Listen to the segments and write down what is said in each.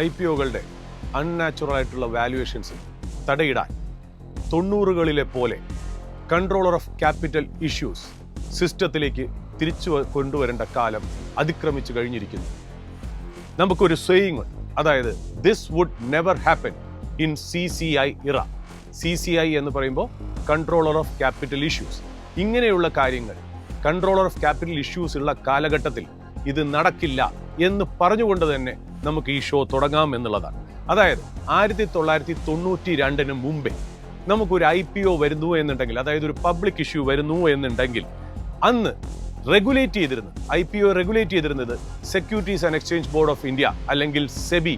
IPOകളുടെ unnatural ആയിട്ടുള്ള valuations തടയിടാൻ 90കളിലെ പോലെ controller of capital issues സിസ്റ്റത്തിലേക്ക് തിരിച്ചു കൊണ്ടുവരേണ്ട കാലം അതിക്രമിച്ചു കഴിഞ്ഞിരിക്കുന്നു. നമുക്കൊരു സേയിങ്, അതായത് this would never happen in CCI era. CCI എന്ന് പറയുമ്പോൾ കൺട്രോളർ ഓഫ് ക്യാപിറ്റൽ ഇഷ്യൂസ്. ഇങ്ങനെയുള്ള കാര്യങ്ങൾ കൺട്രോളർ ഓഫ് ക്യാപിറ്റൽ ഇഷ്യൂസ് ഉള്ള കാലഘട്ടത്തിൽ ഇത് നടക്കില്ല എന്ന് പറഞ്ഞുകൊണ്ട് തന്നെ നമുക്ക് ഈ ഷോ തുടങ്ങാം എന്നുള്ളതാണ്. അതായത് 1992 മുമ്പേ നമുക്കൊരു IPO വരുന്നു എന്നുണ്ടെങ്കിൽ, അതായത് ഒരു പബ്ലിക് ഇഷ്യൂ വരുന്നു എന്നുണ്ടെങ്കിൽ, അന്ന് റെഗുലേറ്റ് ചെയ്തിരുന്നത്, IPO റെഗുലേറ്റ് ചെയ്തിരുന്നത് securities and exchange board of India അല്ലെങ്കിൽ സെബി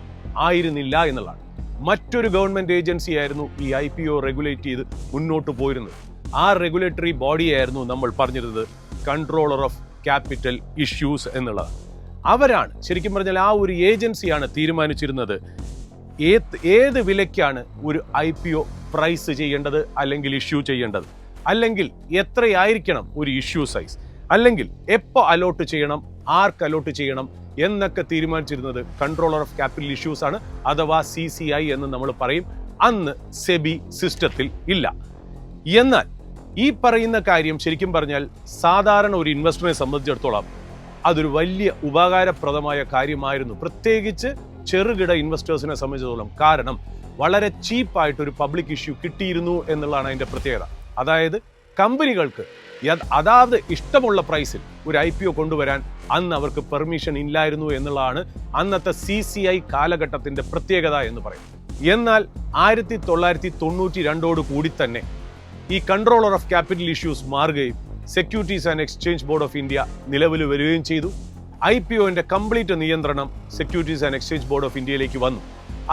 ആയിരുന്നില്ല എന്നുള്ളതാണ്. മറ്റൊരു ഗവൺമെന്റ് ഏജൻസി ആയിരുന്നു ഈ IPO റെഗുലേറ്റ് ചെയ്ത് മുന്നോട്ട് പോയിരുന്നത്. ആ റെഗുലേറ്ററി ബോഡിയായിരുന്നു നമ്മൾ പറഞ്ഞിരുന്നത് കൺട്രോളർ ഓഫ് ക്യാപിറ്റൽ ഇഷ്യൂസ് എന്നുള്ളത്. അവരാണ് ശരിക്കും പറഞ്ഞാൽ ആ ഒരു ഏജൻസിയാണ് തീരുമാനിച്ചിരുന്നത് ഏത് വിലയ്ക്കാണ് ഒരു IPO പ്രൈസ് ചെയ്യേണ്ടത് അല്ലെങ്കിൽ ഇഷ്യൂ ചെയ്യേണ്ടത്, അല്ലെങ്കിൽ എത്രയായിരിക്കണം ഒരു ഇഷ്യൂ സൈസ്, അല്ലെങ്കിൽ എപ്പോൾ അലോട്ട് ചെയ്യണം, ആർക്ക് അലോട്ട് ചെയ്യണം എന്നൊക്കെ തീരുമാനിച്ചിരുന്നത് കൺട്രോളർ ഓഫ് ക്യാപിറ്റൽ ഇഷ്യൂസ് ആണ്, അഥവാ CCI എന്ന് നമ്മൾ പറയും. അന്ന് സെബി സിസ്റ്റത്തിൽ ഇല്ല. എന്നാൽ ഈ പറയുന്ന കാര്യം ശരിക്കും പറഞ്ഞാൽ സാധാരണ ഒരു ഇൻവെസ്റ്ററിനെ സംബന്ധിച്ചിടത്തോളം അതൊരു വലിയ ഉപകാരപ്രദമായ കാര്യമായിരുന്നു, പ്രത്യേകിച്ച് ചെറുകിട ഇൻവെസ്റ്റേഴ്സിനെ സംബന്ധിച്ചിടത്തോളം. കാരണം വളരെ ചീപ്പായിട്ട് ഒരു പബ്ലിക് ഇഷ്യൂ കിട്ടിയിരുന്നു എന്നുള്ളതാണ് അതിന്റെ പ്രത്യേകത. അതായത് കമ്പനികൾക്ക് അതാത് ഇഷ്ടമുള്ള പ്രൈസിൽ ഒരു IPO കൊണ്ടുവരാൻ അന്ന് അവർക്ക് പെർമിഷൻ ഇല്ലായിരുന്നു എന്നുള്ളതാണ് അന്നത്തെ CCI കാലഘട്ടത്തിന്റെ പ്രത്യേകത എന്ന് പറയും. എന്നാൽ 1992 കൂടി തന്നെ ഈ കൺട്രോളർ ഓഫ് ക്യാപിറ്റൽ ഇഷ്യൂസ് മാറുകയും securities and exchange board of India നിലവിൽ വരികയും ചെയ്തു. IPOന്റെ കംപ്ലീറ്റ് നിയന്ത്രണം securities and exchange board of ഇന്ത്യയിലേക്ക് വന്നു.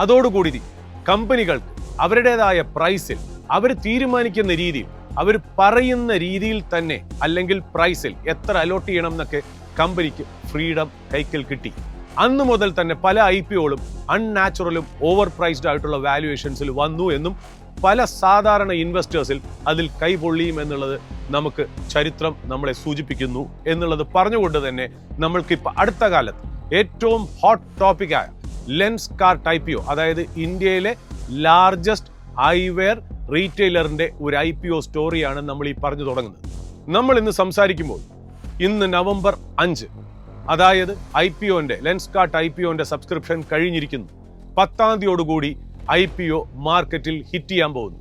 അതോടുകൂടി കമ്പനികൾക്ക് അവരുടേതായ പ്രൈസിൽ അവർ തീരുമാനിക്കുന്ന രീതിയിൽ, അവർ പറയുന്ന രീതിയിൽ തന്നെ, അല്ലെങ്കിൽ പ്രൈസിൽ എത്ര അലോട്ട് ചെയ്യണം എന്നൊക്കെ കമ്പനിക്ക് ഫ്രീഡം കൈക്കൽ കിട്ടി. അന്ന് മുതൽ തന്നെ പല IPOകളും അൺനാച്ചുറലും ഓവർ പ്രൈസ്ഡ് ആയിട്ടുള്ള വാല്യുവേഷൻസിൽ വന്നു എന്നും പല സാധാരണ ഇൻവെസ്റ്റേഴ്സിൽ അതിൽ കൈപൊള്ളിയും എന്നുള്ളത് നമുക്ക് ചരിത്രം നമ്മളെ സൂചിപ്പിക്കുന്നു എന്നുള്ളത് പറഞ്ഞുകൊണ്ട് തന്നെ നമ്മൾക്കിപ്പോൾ അടുത്ത കാലത്ത് ഏറ്റവും ഹോട്ട് ടോപ്പിക്കായ ലെൻസ്കാർട്ട് IPO, അതായത് ഇന്ത്യയിലെ ലാർജസ്റ്റ് ഐവെയർ റീറ്റെയിലറിന്റെ ഒരു IPO സ്റ്റോറിയാണ് നമ്മൾ ഈ പറഞ്ഞു തുടങ്ങുന്നത്. നമ്മൾ ഇന്ന് സംസാരിക്കുമ്പോൾ ഇന്ന് നവംബർ 5, അതായത് ലെൻസ്കാർട്ട് IPOന്റെ സബ്സ്ക്രിപ്ഷൻ കഴിഞ്ഞിരിക്കുന്നു. 10-ാം തീയതിയോടുകൂടി IPO മാർക്കറ്റിൽ ഹിറ്റ് ചെയ്യാൻ പോകുന്നു.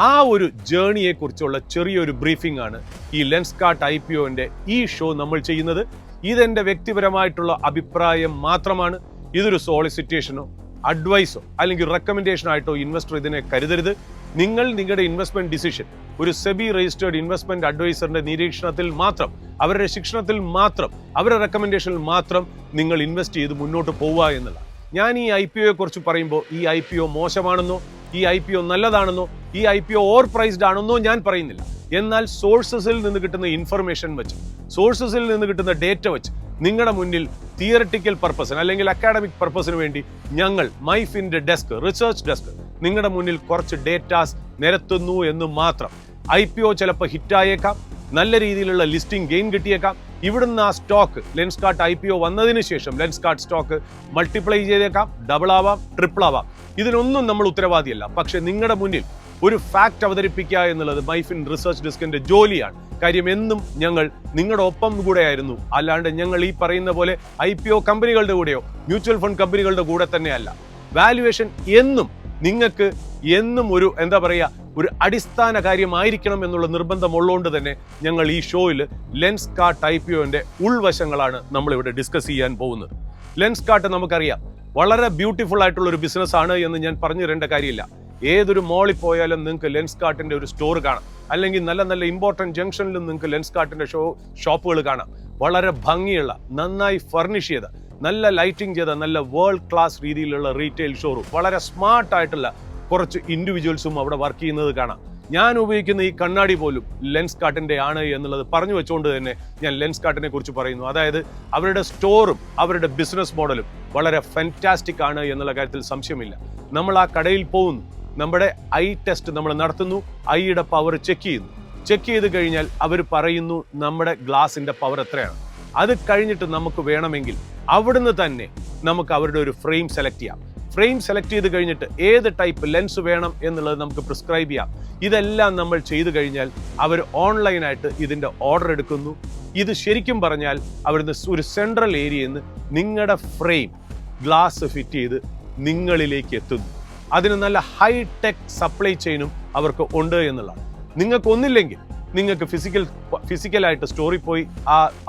ആ ഒരു ജേണിയെ കുറിച്ചുള്ള ചെറിയൊരു ബ്രീഫിംഗ് ആണ് ഈ ലെൻസ്കാർട്ട് IPOന്റെ ഈ ഷോ നമ്മൾ ചെയ്യുന്നത്. ഇതെന്റെ വ്യക്തിപരമായിട്ടുള്ള അഭിപ്രായം മാത്രമാണ്. ഇതൊരു സോളിസിറ്റേഷനോ അഡ്വൈസോ അല്ലെങ്കിൽ റെക്കമെൻഡേഷൻ ആയിട്ടോ ഇൻവെസ്റ്റർ ഇതിനെ കരുതരുത്. നിങ്ങൾ നിങ്ങളുടെ ഇൻവെസ്റ്റ്മെന്റ് ഡിസിഷൻ ഒരു സെബി രജിസ്റ്റേർഡ് ഇൻവെസ്റ്റ്മെന്റ് അഡ്വൈസറിന്റെ നിരീക്ഷണത്തിൽ മാത്രം, അവരുടെ ശിക്ഷണത്തിൽ മാത്രം, അവരുടെ റെക്കമെൻഡേഷനിൽ മാത്രം നിങ്ങൾ ഇൻവെസ്റ്റ് ചെയ്ത് മുന്നോട്ട് പോവുക എന്നുള്ള. ഞാൻ ഈ IPOയെ കുറിച്ച് പറയുമ്പോൾ ഈ IPO മോശമാണെന്നോ, ഈ IPO നല്ലതാണെന്നോ, ഈ IPO ഓവർ പ്രൈസ്ഡ് ആണെന്നോ ഞാൻ പറയുന്നില്ല. എന്നാൽ സോഴ്സസിൽ നിന്ന് കിട്ടുന്ന ഇൻഫർമേഷൻ വെച്ച്, സോഴ്സസിൽ നിന്ന് കിട്ടുന്ന ഡേറ്റ വെച്ച് നിങ്ങളുടെ മുന്നിൽ തിയററ്റിക്കൽ പർപ്പസിന് അല്ലെങ്കിൽ അക്കാഡമിക് പർപ്പസിന് വേണ്ടി ഞങ്ങൾ മൈഫിന്റെ ഡെസ്ക്, റിസർച്ച് ഡെസ്ക് നിങ്ങളുടെ മുന്നിൽ കുറച്ച് ഡേറ്റാസ് നിരത്തുന്നു എന്ന് മാത്രം. IPO ചിലപ്പോൾ ഹിറ്റായേക്കാം, നല്ല രീതിയിലുള്ള ലിസ്റ്റിംഗ് ഗെയിൻ കിട്ടിയേക്കാം. ഇവിടുന്ന് ആ സ്റ്റോക്ക് ലെൻസ്കാർട്ട് IPO വന്നതിന് ശേഷം ലെൻസ്കാർട്ട് സ്റ്റോക്ക് മൾട്ടിപ്ലൈ ചെയ്തേക്കാം, ഡബിൾ ആവാം, ട്രിപ്പിൾ ആവാം. ഇതിനൊന്നും നമ്മൾ ഉത്തരവാദിയല്ല. പക്ഷെ നിങ്ങളുടെ മുന്നിൽ ഒരു ഫാക്ട് അവതരിപ്പിക്കുക എന്നുള്ളത് മൈഫിൻ റിസർച്ച് ഡെസ്കിന്റെ ജോലിയാണ്. കാര്യം എന്നും ഞങ്ങൾ നിങ്ങളുടെ ഒപ്പം കൂടെയായിരുന്നു, അല്ലാണ്ട് ഞങ്ങൾ ഈ പറയുന്ന പോലെ IPO കമ്പനികളുടെ കൂടെയോ മ്യൂച്വൽ ഫണ്ട് കമ്പനികളുടെ കൂടെ തന്നെയല്ല. വാല്യുവേഷൻ എന്നും നിങ്ങൾക്ക് എന്നും ഒരു ഒരു അടിസ്ഥാന കാര്യമായിരിക്കണം എന്നുള്ള നിർബന്ധമുള്ളതുകൊണ്ട് തന്നെ ഞങ്ങൾ ഈ ഷോയിൽ ലെൻസ്കാർട്ട് IPOന്റെ ഉൾവശങ്ങളാണ് നമ്മളിവിടെ ഡിസ്കസ് ചെയ്യാൻ പോകുന്നത്. ലെൻസ്കാർട്ട് നമുക്കറിയാം വളരെ ബ്യൂട്ടിഫുൾ ആയിട്ടുള്ള ഒരു ബിസിനസ് ആണ് എന്ന് ഞാൻ പറഞ്ഞു തരേണ്ട കാര്യമില്ല. ഏതൊരു മോളിൽ പോയാലും നിങ്ങൾക്ക് ലെൻസ്കാർട്ടിന്റെ ഒരു സ്റ്റോർ കാണാം, അല്ലെങ്കിൽ നല്ല നല്ല ഇമ്പോർട്ടന്റ് ജംഗ്ഷനിലും നിങ്ങൾക്ക് ലെൻസ്കാർട്ടിന്റെ ഷോപ്പുകൾ കാണാം. വളരെ ഭംഗിയുള്ള, നന്നായി ഫർണിഷ് ചെയ്ത, നല്ല ലൈറ്റിംഗ് ചെയ്ത, നല്ല വേൾഡ് ക്ലാസ് രീതിയിലുള്ള റീറ്റെയിൽ ഷോറൂം, വളരെ സ്മാർട്ട് ആയിട്ടുള്ള കുറച്ച് ഇൻഡിവിജ്വൽസും അവിടെ വർക്ക് ചെയ്യുന്നത് കാണാം. ഞാൻ ഉപയോഗിക്കുന്ന ഈ കണ്ണാടി പോലും ലെൻസ്കാർട്ടിന്റെ ആണ് എന്നുള്ളത് പറഞ്ഞു വെച്ചുകൊണ്ട് തന്നെ ഞാൻ ലെൻസ്കാർട്ടിനെ കുറിച്ച് പറയുന്നു. അതായത് അവരുടെ സ്റ്റോറും അവരുടെ ബിസിനസ് മോഡലും വളരെ ഫാന്റാസ്റ്റിക് ആണ് എന്നുള്ള കാര്യത്തിൽ സംശയമില്ല. നമ്മൾ ആ കടയിൽ പോകുന്നു, നമ്മുടെ ഐ ടെസ്റ്റ് നമ്മൾ നടത്തുന്നു, ഐയുടെ പവർ ചെക്ക് ചെയ്യുന്നു. ചെക്ക് ചെയ്ത് കഴിഞ്ഞാൽ അവർ പറയുന്നു നമ്മുടെ ഗ്ലാസിന്റെ പവർ എത്രയാണ്. അത് കഴിഞ്ഞിട്ട് നമുക്ക് വേണമെങ്കിൽ അവിടുന്ന് തന്നെ നമുക്ക് അവരുടെ ഒരു ഫ്രെയിം സെലക്ട് ചെയ്യാം. ഫ്രെയിം സെലക്ട് ചെയ്ത് കഴിഞ്ഞിട്ട് ഏത് ടൈപ്പ് ലെൻസ് വേണം എന്നുള്ളത് നമുക്ക് പ്രിസ്ക്രൈബ് ചെയ്യാം. ഇതെല്ലാം നമ്മൾ ചെയ്തു കഴിഞ്ഞാൽ അവർ ഓൺലൈനായിട്ട് ഇതിൻ്റെ ഓർഡർ എടുക്കുന്നു. ഇത് ശരിക്കും പറഞ്ഞാൽ അവിടുന്ന് ഒരു സെൻട്രൽ ഏരിയയിൽ നിന്ന് നിങ്ങളുടെ ഫ്രെയിം ഗ്ലാസ് ഫിറ്റ് ചെയ്ത് നിങ്ങളിലേക്ക് എത്തുന്നു. അതിന് നല്ല ഹൈടെക് സപ്ലൈ ചെയിനും അവർക്ക് ഉണ്ട് എന്നുള്ളതാണ്. നിങ്ങൾക്കൊന്നില്ലെങ്കിൽ നിങ്ങൾക്ക് ഫിസിക്കലായിട്ട് സ്റ്റോറിൽ പോയി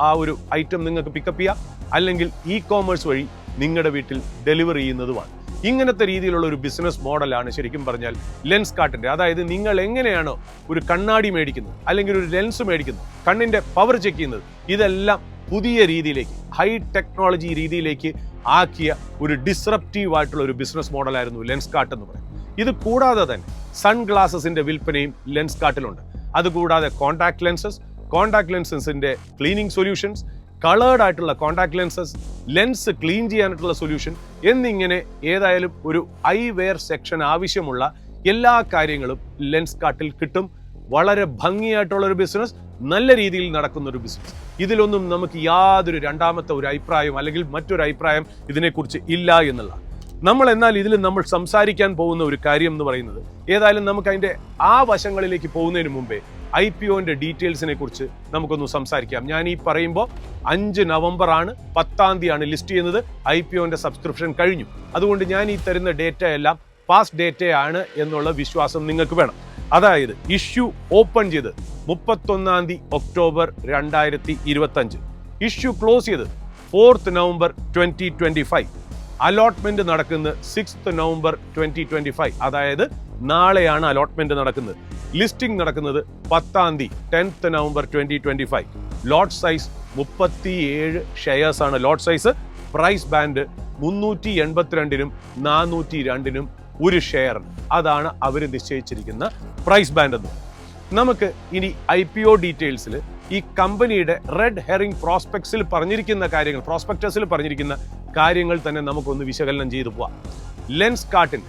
ആ ഒരു ഐറ്റം നിങ്ങൾക്ക് പിക്കപ്പ് ചെയ്യാം, അല്ലെങ്കിൽ ഇ-കോമേഴ്സ് വഴി നിങ്ങളുടെ വീട്ടിൽ ഡെലിവറി ചെയ്യുന്നതുമാണ്. ഇങ്ങനത്തെ രീതിയിലുള്ള ഒരു ബിസിനസ് മോഡലാണ് ശരിക്കും പറഞ്ഞാൽ ലെൻസ് കാർട്ടിന്റെ. അതായത് നിങ്ങൾ എങ്ങനെയാണോ ഒരു കണ്ണാടി മേടിക്കുന്നത് അല്ലെങ്കിൽ ഒരു ലെൻസ് മേടിക്കുന്നത്, കണ്ണിന്റെ പവർ ചെക്ക് ചെയ്യുന്നത്, ഇതെല്ലാം പുതിയ രീതിയിലേക്ക് ഹൈ ടെക്നോളജി രീതിയിലേക്ക് ആക്കിയ ഒരു ഡിസ്റപ്റ്റീവ് ആയിട്ടുള്ള ഒരു ബിസിനസ് മോഡലായിരുന്നു ലെൻസ് കാർട്ട് എന്ന് പറയുന്നത്. ഇത് കൂടാതെ തന്നെ സൺഗ്ലാസസിന്റെ വിൽപ്പനയും ലെൻസ് കാർട്ടിലുണ്ട്. അതുകൂടാതെ കോണ്ടാക്ട് ലെൻസസിന്റെ ക്ലീനിങ് സൊല്യൂഷൻസ്, കളേർഡ് ആയിട്ടുള്ള കോണ്ടാക്ട് ലെൻസസ്, ലെൻസ് ക്ലീൻ ചെയ്യാനായിട്ടുള്ള സൊല്യൂഷൻ എന്നിങ്ങനെ ഏതായാലും ഒരു ഐ വെയർ സെക്ഷൻ ആവശ്യമുള്ള എല്ലാ കാര്യങ്ങളും ലെൻസ് കാർട്ടിൽ കിട്ടും. വളരെ ഭംഗിയായിട്ടുള്ള ഒരു ബിസിനസ്, നല്ല രീതിയിൽ നടക്കുന്ന ഒരു ബിസിനസ്. ഇതിലൊന്നും നമുക്ക് യാതൊരു രണ്ടാമത്തെ ഒരു അഭിപ്രായം അല്ലെങ്കിൽ മറ്റൊരു അഭിപ്രായം ഇതിനെക്കുറിച്ച് ഇല്ല എന്നുള്ളതാണ്. എന്നാൽ ഇതിൽ നമ്മൾ സംസാരിക്കാൻ പോകുന്ന ഒരു കാര്യം എന്ന് പറയുന്നത്, ഏതായാലും നമുക്ക് അതിൻ്റെ ആ വശങ്ങളിലേക്ക് പോകുന്നതിന് മുമ്പേ IPOന്റെ ഡീറ്റെയിൽസിനെ കുറിച്ച് നമുക്കൊന്ന് സംസാരിക്കാം. ഞാൻ ഈ പറയുമ്പോൾ 5 നവംബർ ആണ്, 10-ാം തീയതിയാണ് ലിസ്റ്റ് ചെയ്യുന്നത്. IPOന്റെ സബ്സ്ക്രിപ്ഷൻ കഴിഞ്ഞു. അതുകൊണ്ട് ഞാൻ ഈ തരുന്ന ഡേറ്റ എല്ലാം പാസ്റ്റ് ഡേറ്റയാണ് എന്നുള്ള വിശ്വാസം നിങ്ങൾക്ക് വേണം. അതായത് ഇഷ്യൂ ഓപ്പൺ ചെയ്ത് 31-ാം തീയതി ഒക്ടോബർ 2025, ഇഷ്യൂ ക്ലോസ് ചെയ്ത് 4th നവംബർ 2025, അലോട്ട്മെന്റ് നടക്കുന്നത് 6th നവംബർ 2025, അതായത് നാളെയാണ് അലോട്ട്മെന്റ് നടക്കുന്നത്. ലിസ്റ്റിംഗ് നടക്കുന്നത് 10-ാം തീയതി 10th നവംബർ 2025. ലോട്ട് സൈസ് 37 ഷെയർസ് ആണ് ലോട്ട് സൈസ്. പ്രൈസ് ബാൻഡ് 382-നും 402-നും ഒരു ഷെയർ. അതാണ് അവർ നിശ്ചയിച്ചിരിക്കുന്ന പ്രൈസ് ബാൻഡ് എന്ന്. നമുക്ക് ഇനി IPO ഡീറ്റെയിൽസിൽ ഈ കമ്പനിയുടെ റെഡ് ഹെറിംഗ് പ്രോസ്പെക്ടസിൽ പറഞ്ഞിരിക്കുന്ന കാര്യങ്ങൾ തന്നെ നമുക്കൊന്ന് വിശകലനം ചെയ്തു പോവാം. ലെൻസ് കാർട്ടിന്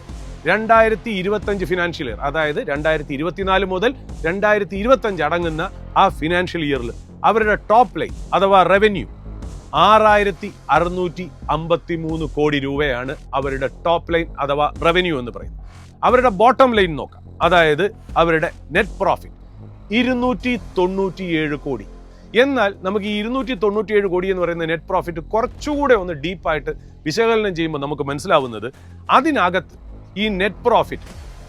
2025 ഫിനാൻഷ്യൽ ഇയർ, അതായത് 2024 മുതൽ 2025 അടങ്ങുന്ന ആ ഫിനാൻഷ്യൽ ഇയറിൽ അവരുടെ ടോപ്പ് ലൈൻ അഥവാ റവന്യൂ 6653 കോടി രൂപയാണ് അവരുടെ ടോപ്പ് ലൈൻ അഥവാ റവന്യൂ എന്ന് പറയുന്നത്. അവരുടെ ബോട്ടം ലൈൻ നോക്കാം, അതായത് അവരുടെ നെറ്റ് പ്രോഫിറ്റ് 297 കോടി. എന്നാൽ നമുക്ക് ഈ 297 കോടി എന്ന് പറയുന്ന നെറ്റ് പ്രോഫിറ്റ് കുറച്ചുകൂടെ ഒന്ന് ഡീപ്പായിട്ട് വിശകലനം ചെയ്യുമ്പോൾ നമുക്ക് മനസ്സിലാവുന്നത്, അതിനകത്ത് ഈ നെറ്റ് പ്രോഫിറ്റ്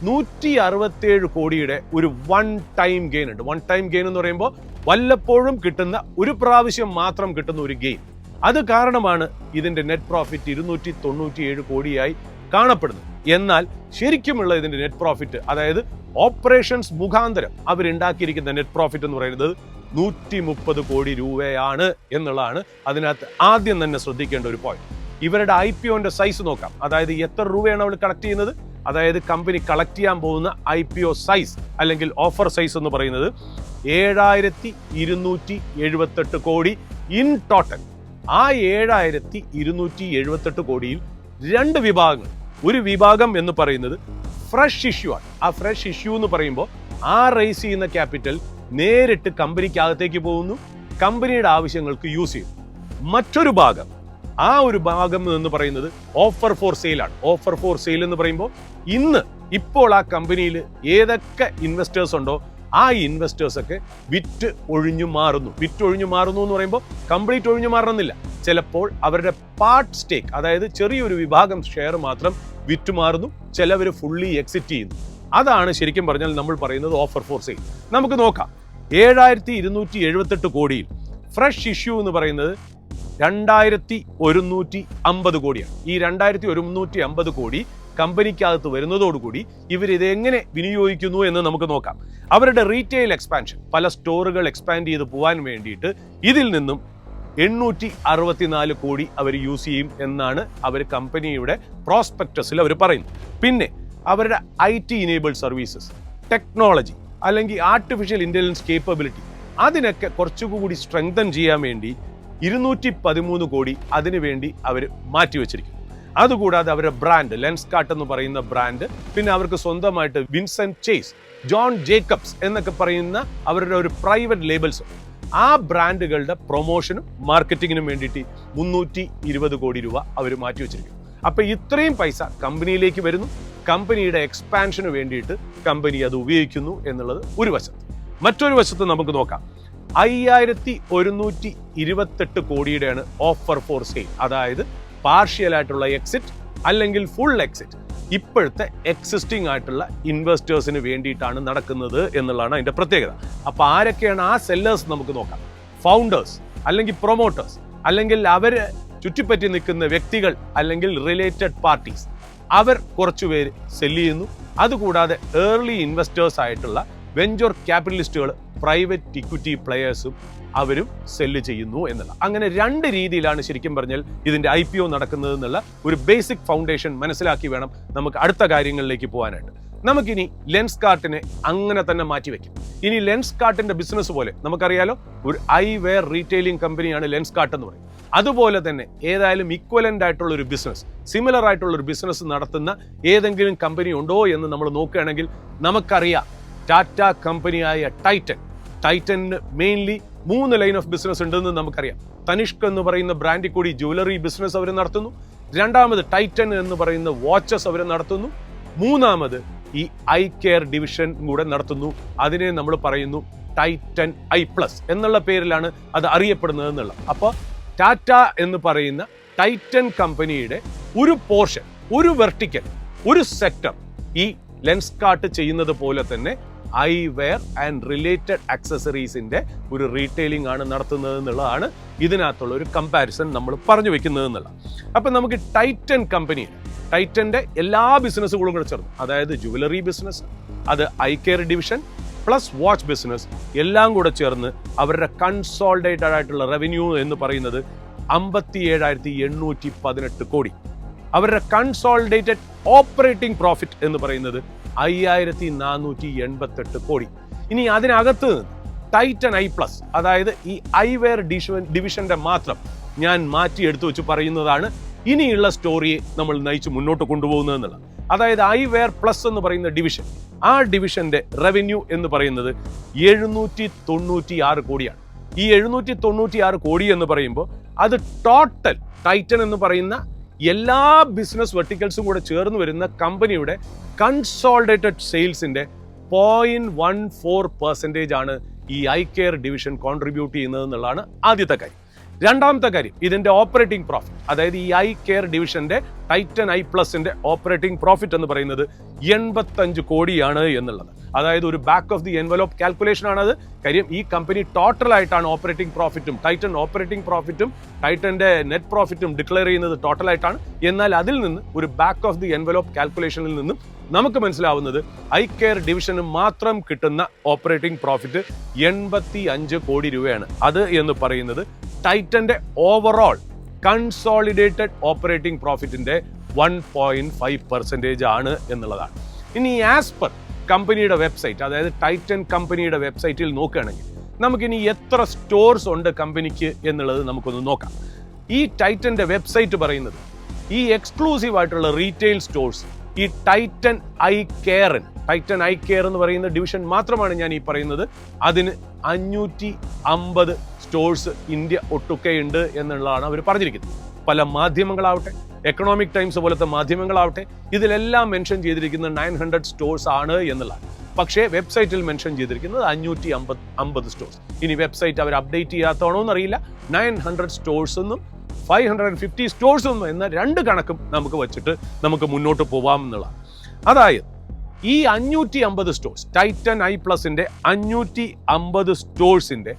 167 കോടിയുടെ ഒരു വൺ ടൈം ഗെയിൻ ഉണ്ട്. വൺ ടൈം ഗെയിൻ എന്ന് പറയുമ്പോൾ വല്ലപ്പോഴും കിട്ടുന്ന, ഒരു പ്രാവശ്യം മാത്രം കിട്ടുന്ന ഒരു ഗെയിൻ. അത് കാരണമാണ് ഇതിന്റെ നെറ്റ് പ്രോഫിറ്റ് 297 കോടിയായി കാണപ്പെടുന്നത്. എന്നാൽ ശരിക്കുമുള്ള ഇതിന്റെ നെറ്റ് പ്രോഫിറ്റ്, അതായത് ഓപ്പറേഷൻസ് മുഖാന്തരം അവരുണ്ടാക്കിയിരിക്കുന്ന നെറ്റ് പ്രോഫിറ്റ് എന്ന് പറയുന്നത് 130 കോടി രൂപയാണ് എന്നുള്ളതാണ് അതിനകത്ത് ആദ്യം തന്നെ ശ്രദ്ധിക്കേണ്ട ഒരു പോയിന്റ്. ഇവരുടെ IPOന്റെ സൈസ് നോക്കാം. അതായത് എത്ര രൂപയാണ് അവർ കളക്ട് ചെയ്യുന്നത്, അതായത് കമ്പനി കളക്ട് ചെയ്യാൻ പോകുന്ന IPO സൈസ് അല്ലെങ്കിൽ ഓഫർ സൈസ് എന്ന് പറയുന്നത് 7278 കോടി ഇൻ ടോട്ടൽ. ആ 7278 കോടിയിൽ 2 വിഭാഗങ്ങൾ. ഒരു വിഭാഗം എന്ന് പറയുന്നത് ഫ്രഷ് ഇഷ്യൂ ആണ്. ആ ഫ്രഷ് ഇഷ്യൂ എന്ന് പറയുമ്പോൾ ആ റേസ് ചെയ്യുന്ന ക്യാപിറ്റൽ നേരിട്ട് കമ്പനിക്കകത്തേക്ക് പോകുന്നു, കമ്പനിയുടെ ആവശ്യങ്ങൾക്ക് യൂസ് ചെയ്യും. മറ്റൊരു ഭാഗം, ആ ഒരു ഭാഗം എന്ന് പറയുന്നത് ഓഫർ ഫോർ സെയിൽ ആണ്. ഓഫർ ഫോർ സെയിൽ എന്ന് പറയുമ്പോൾ ഇപ്പോൾ ആ കമ്പനിയിൽ ഏതൊക്കെ ഇൻവെസ്റ്റേഴ്സ് ഉണ്ടോ ആ ഇൻവെസ്റ്റേഴ്സ് ഒക്കെ വിറ്റ് ഒഴിഞ്ഞു മാറുന്നു എന്ന് പറയുമ്പോൾ കംപ്ലീറ്റ് ഒഴിഞ്ഞു മാറണമെന്നില്ല. ചിലപ്പോൾ അവരുടെ പാർട്ട് സ്റ്റേക്ക്, അതായത് ചെറിയൊരു വിഭാഗം ഷെയർ മാത്രം വിറ്റുമാറുന്നു, ചിലവർ ഫുള്ളി എക്സിറ്റ് ചെയ്യുന്നു. അതാണ് ശരിക്കും പറഞ്ഞാൽ നമ്മൾ പറയുന്നത് ഓഫർ ഫോർ സെയിൽ. നമുക്ക് നോക്കാം. 7278 കോടിയിൽ ഫ്രഷ് ഇഷ്യൂ എന്ന് പറയുന്നത് 2150 കോടിയാണ്. ഈ 2150 കോടി കമ്പനിക്കകത്ത് വരുന്നതോടുകൂടി ഇവർ ഇതെങ്ങനെ വിനിയോഗിക്കുന്നു എന്ന് നമുക്ക് നോക്കാം. അവരുടെ റീറ്റെയിൽ എക്സ്പാൻഷൻ, പല സ്റ്റോറുകൾ എക്സ്പാൻഡ് ചെയ്ത് പോകാൻ വേണ്ടിയിട്ട് ഇതിൽ നിന്നും 864 കോടി അവർ യൂസ് ചെയ്യും എന്നാണ് അവർ കമ്പനിയുടെ പ്രോസ്പെക്ടസിൽ അവർ പറയുന്നത്. പിന്നെ അവരുടെ IT ഇനേബിൾഡ് സർവീസസ്, ടെക്നോളജി അല്ലെങ്കിൽ ആർട്ടിഫിഷ്യൽ ഇന്റലിജൻസ് കേപ്പബിലിറ്റി, അതിനൊക്കെ കുറച്ചുകൂടി സ്ട്രെങ്തൻ ചെയ്യാൻ വേണ്ടി 213 കോടി അതിനു വേണ്ടി അവർ മാറ്റിവെച്ചിരിക്കുന്നു. അതുകൂടാതെ അവരുടെ ബ്രാൻഡ് ലെൻസ് കാർട്ട് എന്ന് പറയുന്ന ബ്രാൻഡ്, പിന്നെ അവർക്ക് സ്വന്തമായിട്ട് വിൻസെന്റ് ചേസ്, ജോൺ ജേക്കബ്സ് എന്നൊക്കെ പറയുന്ന അവരുടെ ഒരു പ്രൈവറ്റ് ലേബൽസ്, ആ ബ്രാൻഡുകളുടെ പ്രൊമോഷനും മാർക്കറ്റിങ്ങിനും വേണ്ടിയിട്ട് 320 കോടി രൂപ അവർ മാറ്റിവെച്ചിരിക്കുന്നു. അപ്പൊ ഇത്രയും പൈസ കമ്പനിയിലേക്ക് വരുന്നു, കമ്പനിയുടെ എക്സ്പാൻഷന് വേണ്ടിയിട്ട് കമ്പനി അത് ഉപയോഗിക്കുന്നു എന്നുള്ളത് ഒരു വശത്ത്. മറ്റൊരു വശത്ത് നമുക്ക് നോക്കാം. 5128 കോടിയുടെയാണ് ഓഫർ ഫോർ സെയിൽ, അതായത് പാർഷ്യൽ ആയിട്ടുള്ള എക്സിറ്റ് അല്ലെങ്കിൽ ഫുൾ എക്സിറ്റ് ഇപ്പോഴത്തെ എക്സിസ്റ്റിംഗ് ആയിട്ടുള്ള ഇൻവെസ്റ്റേഴ്സിന് വേണ്ടിയിട്ടാണ് നടക്കുന്നത് എന്നുള്ളതാണ് അതിന്റെ പ്രത്യേകത. അപ്പൊ ആരൊക്കെയാണ് ആ സെല്ലേഴ്സ് നമുക്ക് നോക്കാം. ഫൗണ്ടേഴ്സ് അല്ലെങ്കിൽ പ്രൊമോട്ടേഴ്സ് അല്ലെങ്കിൽ അവര് ചുറ്റിപ്പറ്റി നിൽക്കുന്ന വ്യക്തികൾ അല്ലെങ്കിൽ റിലേറ്റഡ് പാർട്ടീസ്, അവർ കുറച്ചുപേര് സെല്ല് ചെയ്യുന്നു. അതുകൂടാതെ ഏർലി ഇൻവെസ്റ്റേഴ്സ് ആയിട്ടുള്ള വെഞ്ചർ ക്യാപിറ്റലിസ്റ്റുകൾ, പ്രൈവറ്റ് ഇക്വിറ്റി പ്ലെയേഴ്സും അവരും സെല്ല് ചെയ്യുന്നു എന്നുള്ള, അങ്ങനെ രണ്ട് രീതിയിലാണ് ശരിക്കും പറഞ്ഞാൽ ഇതിന്റെ IPO നടക്കുന്നത് എന്നുള്ള ഒരു ബേസിക് ഫൗണ്ടേഷൻ മനസ്സിലാക്കി വേണം നമുക്ക് അടുത്ത കാര്യങ്ങളിലേക്ക് പോകാനായിട്ട്. നമുക്കിനി ലെൻസ്കാർട്ടിനെ അങ്ങനെ തന്നെ മാറ്റിവെക്കും. ഇനി ലെൻസ്കാർട്ടിന്റെ ബിസിനസ് പോലെ നമുക്കറിയാലോ, ഒരു ഐവെയർ റീറ്റെയിലിംഗ് കമ്പനിയാണ് ലെൻസ്കാർട്ട് എന്ന് പറയുന്നത്. അതുപോലെ തന്നെ ഏതായാലും ഈക്വലന്റ് ആയിട്ടുള്ള ഒരു ബിസിനസ്, സിമിലർ ആയിട്ടുള്ള ഒരു ബിസിനസ് നടത്തുന്ന ഏതെങ്കിലും കമ്പനി ഉണ്ടോ എന്ന് നമ്മൾ നോക്കുകയാണെങ്കിൽ നമുക്കറിയാം. ടാറ്റ കമ്പനിയായ Titan mainly 3 line of business ഉണ്ടെന്ന് നമുക്കറിയാം. തനിഷ്ക് എന്ന് പറയുന്ന ബ്രാൻഡിൽ കൂടി ജ്വല്ലറി ബിസിനസ് അവർ നടത്തുന്നു. രണ്ടാമത് ടൈറ്റൻ എന്ന് പറയുന്ന വാച്ചസ് അവർ നടത്തുന്നു. മൂന്നാമത് ഈ ഐ കെയർ ഡിവിഷൻ കൂടെ നടത്തുന്നു. അതിനെ നമ്മൾ പറയുന്നു ടൈറ്റൻ i+ എന്നുള്ള പേരിലാണ് അത് അറിയപ്പെടുന്നത് എന്നുള്ളത്. അപ്പോൾ ടാറ്റ എന്ന് പറയുന്ന ടൈറ്റൻ കമ്പനിയുടെ ഒരു പോർഷൻ, ഒരു വെർട്ടിക്കൽ, ഒരു സെക്ടർ ഈ ലെൻസ്കാർട്ട് ചെയ്യുന്നത് പോലെ തന്നെ ഐവെയർ ആൻഡ് റിലേറ്റഡ് ആക്സസറീസിന്റെ ഒരു റീറ്റെയിലിംഗ് ആണ് നടത്തുന്നത് എന്നുള്ളതാണ് ഇതിനകത്തുള്ള ഒരു കമ്പാരിസൺ നമ്മൾ പറഞ്ഞു വെക്കുന്നത് എന്നുള്ള. അപ്പൊ നമുക്ക് ടൈറ്റന്റെ എല്ലാ ബിസിനസ്സുകളും കൂടെ ചേർന്ന്, അതായത് ജുവലറി ബിസിനസ്, അത് eye care division plus watch business എല്ലാം കൂടെ ചേർന്ന് അവരുടെ കൺസോളിഡേറ്റഡ് ആയിട്ടുള്ള റവന്യൂ എന്ന് പറയുന്നത് 57,818 കോടി. അവരുടെ കൺസോളിഡേറ്റഡ് ഓപ്പറേറ്റിംഗ് പ്രോഫിറ്റ് എന്ന് പറയുന്നത് 5,488 കോടി. ഇനി അതിനകത്ത് ടൈറ്റൻ i+, അതായത് ഈ ഐവെയർ ഡിവിഷന്റെ മാത്രം ഞാൻ മാറ്റി എടുത്തു വെച്ച് പറയുന്നതാണ് ഇനിയുള്ള സ്റ്റോറിയെ നമ്മൾ നയിച്ച് മുന്നോട്ട് കൊണ്ടുപോകുന്നത് എന്നുള്ളത്. അതായത് ഐവെയർ പ്ലസ് എന്ന് പറയുന്ന ഡിവിഷൻ, ആ ഡിവിഷന്റെ റവന്യൂ എന്ന് പറയുന്നത് 796 കോടിയാണ്. ഈ 796 കോടി എന്ന് പറയുമ്പോൾ അത് ടോട്ടൽ ടൈറ്റൻ എന്ന് പറയുന്ന എല്ലാ ബിസിനസ് വെർട്ടിക്കൽസും കൂടെ ചേർന്ന് വരുന്ന കമ്പനിയുടെ കൺസോളിഡേറ്റഡ് സെയിൽസിന്റെ 0.14% ആണ് ഈ ഐ കെയർ ഡിവിഷൻ കോൺട്രിബ്യൂട്ട് ചെയ്യുന്നത് എന്നുള്ളതാണ് ആദ്യത്തെ കാര്യം. രണ്ടാമത്തെ കാര്യം, ഇതിന്റെ ഓപ്പറേറ്റിംഗ് പ്രോഫിറ്റ്, അതായത് ഈ ഐ കെയർ ഡിവിഷന്റെ ടൈറ്റൻ i+ന്റെ ഓപ്പറേറ്റിംഗ് പ്രോഫിറ്റ് എന്ന് പറയുന്നത് 85 കോടിയാണ് എന്നുള്ളത്. അതായത് ഒരു back of the envelope calculation ആണത്. കാര്യം ഈ കമ്പനി ടോട്ടൽ ആയിട്ടാണ് ഓപ്പറേറ്റിംഗ് പ്രോഫിറ്റും ടൈറ്റന്റെ നെറ്റ് പ്രോഫിറ്റും ഡിക്ലെയർ ചെയ്യുന്നത് ടോട്ടൽ ആയിട്ടാണ്. എന്നാൽ അതിൽ നിന്ന് ഒരു ബാക്ക് ഓഫ് ദി എൻവലപ്പ് കാൽക്കുലേഷനിൽ നിന്നും നമുക്ക് മനസ്സിലാവുന്നത് ഐ കെയർ ഡിവിഷന് മാത്രം കിട്ടുന്ന ഓപ്പറേറ്റിംഗ് പ്രോഫിറ്റ് 85 കോടി രൂപയാണ്. അത് എന്ന് പറയുന്നത് ടൈറ്റന്റെ ഓവറോൾ കൺസോളിഡേറ്റഡ് ഓപ്പറേറ്റിംഗ് പ്രോഫിറ്റിന്റെ 1.5% ആണ് എന്നുള്ളതാണ്. ഇനി ആസ് പെർ കമ്പനിയുടെ വെബ്സൈറ്റ്, അതായത് ടൈറ്റൻ കമ്പനിയുടെ വെബ്സൈറ്റിൽ നോക്കുകയാണെങ്കിൽ നമുക്കിനി എത്ര സ്റ്റോർസ് ഉണ്ട് കമ്പനിക്ക് എന്നുള്ളത് നമുക്കൊന്ന് നോക്കാം. ഈ ടൈറ്റന്റെ വെബ്സൈറ്റ് പറയുന്നത് ഈ എക്സ്ക്ലൂസീവ് ആയിട്ടുള്ള റീറ്റെയിൽ സ്റ്റോഴ്സ്, ഈ ടൈറ്റൻ ഐ കെയർ എന്ന് പറയുന്ന ഡിവിഷൻ മാത്രമാണ് ഞാൻ ഈ പറയുന്നത്. അതിന് 550 സ്റ്റോഴ്സ് ഇന്ത്യ ഒട്ടുക്കെ ഉണ്ട് എന്നുള്ളതാണ് അവർ പറഞ്ഞിരിക്കുന്നത്. പല മാധ്യമങ്ങളാവട്ടെ, എക്കണോമിക് ടൈംസ് പോലത്തെ മാധ്യമങ്ങളാവട്ടെ, ഇതിലെല്ലാം മെൻഷൻ ചെയ്തിരിക്കുന്നത് 900 സ്റ്റോഴ്സ് ആണ് എന്നുള്ളതാണ്. പക്ഷേ വെബ്സൈറ്റിൽ മെൻഷൻ ചെയ്തിരിക്കുന്നത് 550 സ്റ്റോഴ്സ്. ഇനി വെബ്സൈറ്റ് അവർ അപ്ഡേറ്റ് ചെയ്യാത്തതാണോ എന്നറിയില്ല. 900 സ്റ്റോഴ്സ് എന്നും 550 സ്റ്റോഴ്സ് എന്നും എന്ന രണ്ട് കണക്കും നമുക്ക് വെച്ചിട്ട് നമുക്ക് മുന്നോട്ട് പോവാം എന്നുള്ളതാണ്. അതായത് ഈ 550 സ്റ്റോഴ്സ്, ടൈറ്റൻ i+ന്റെ 550 സ്റ്റോഴ്സിന്റെ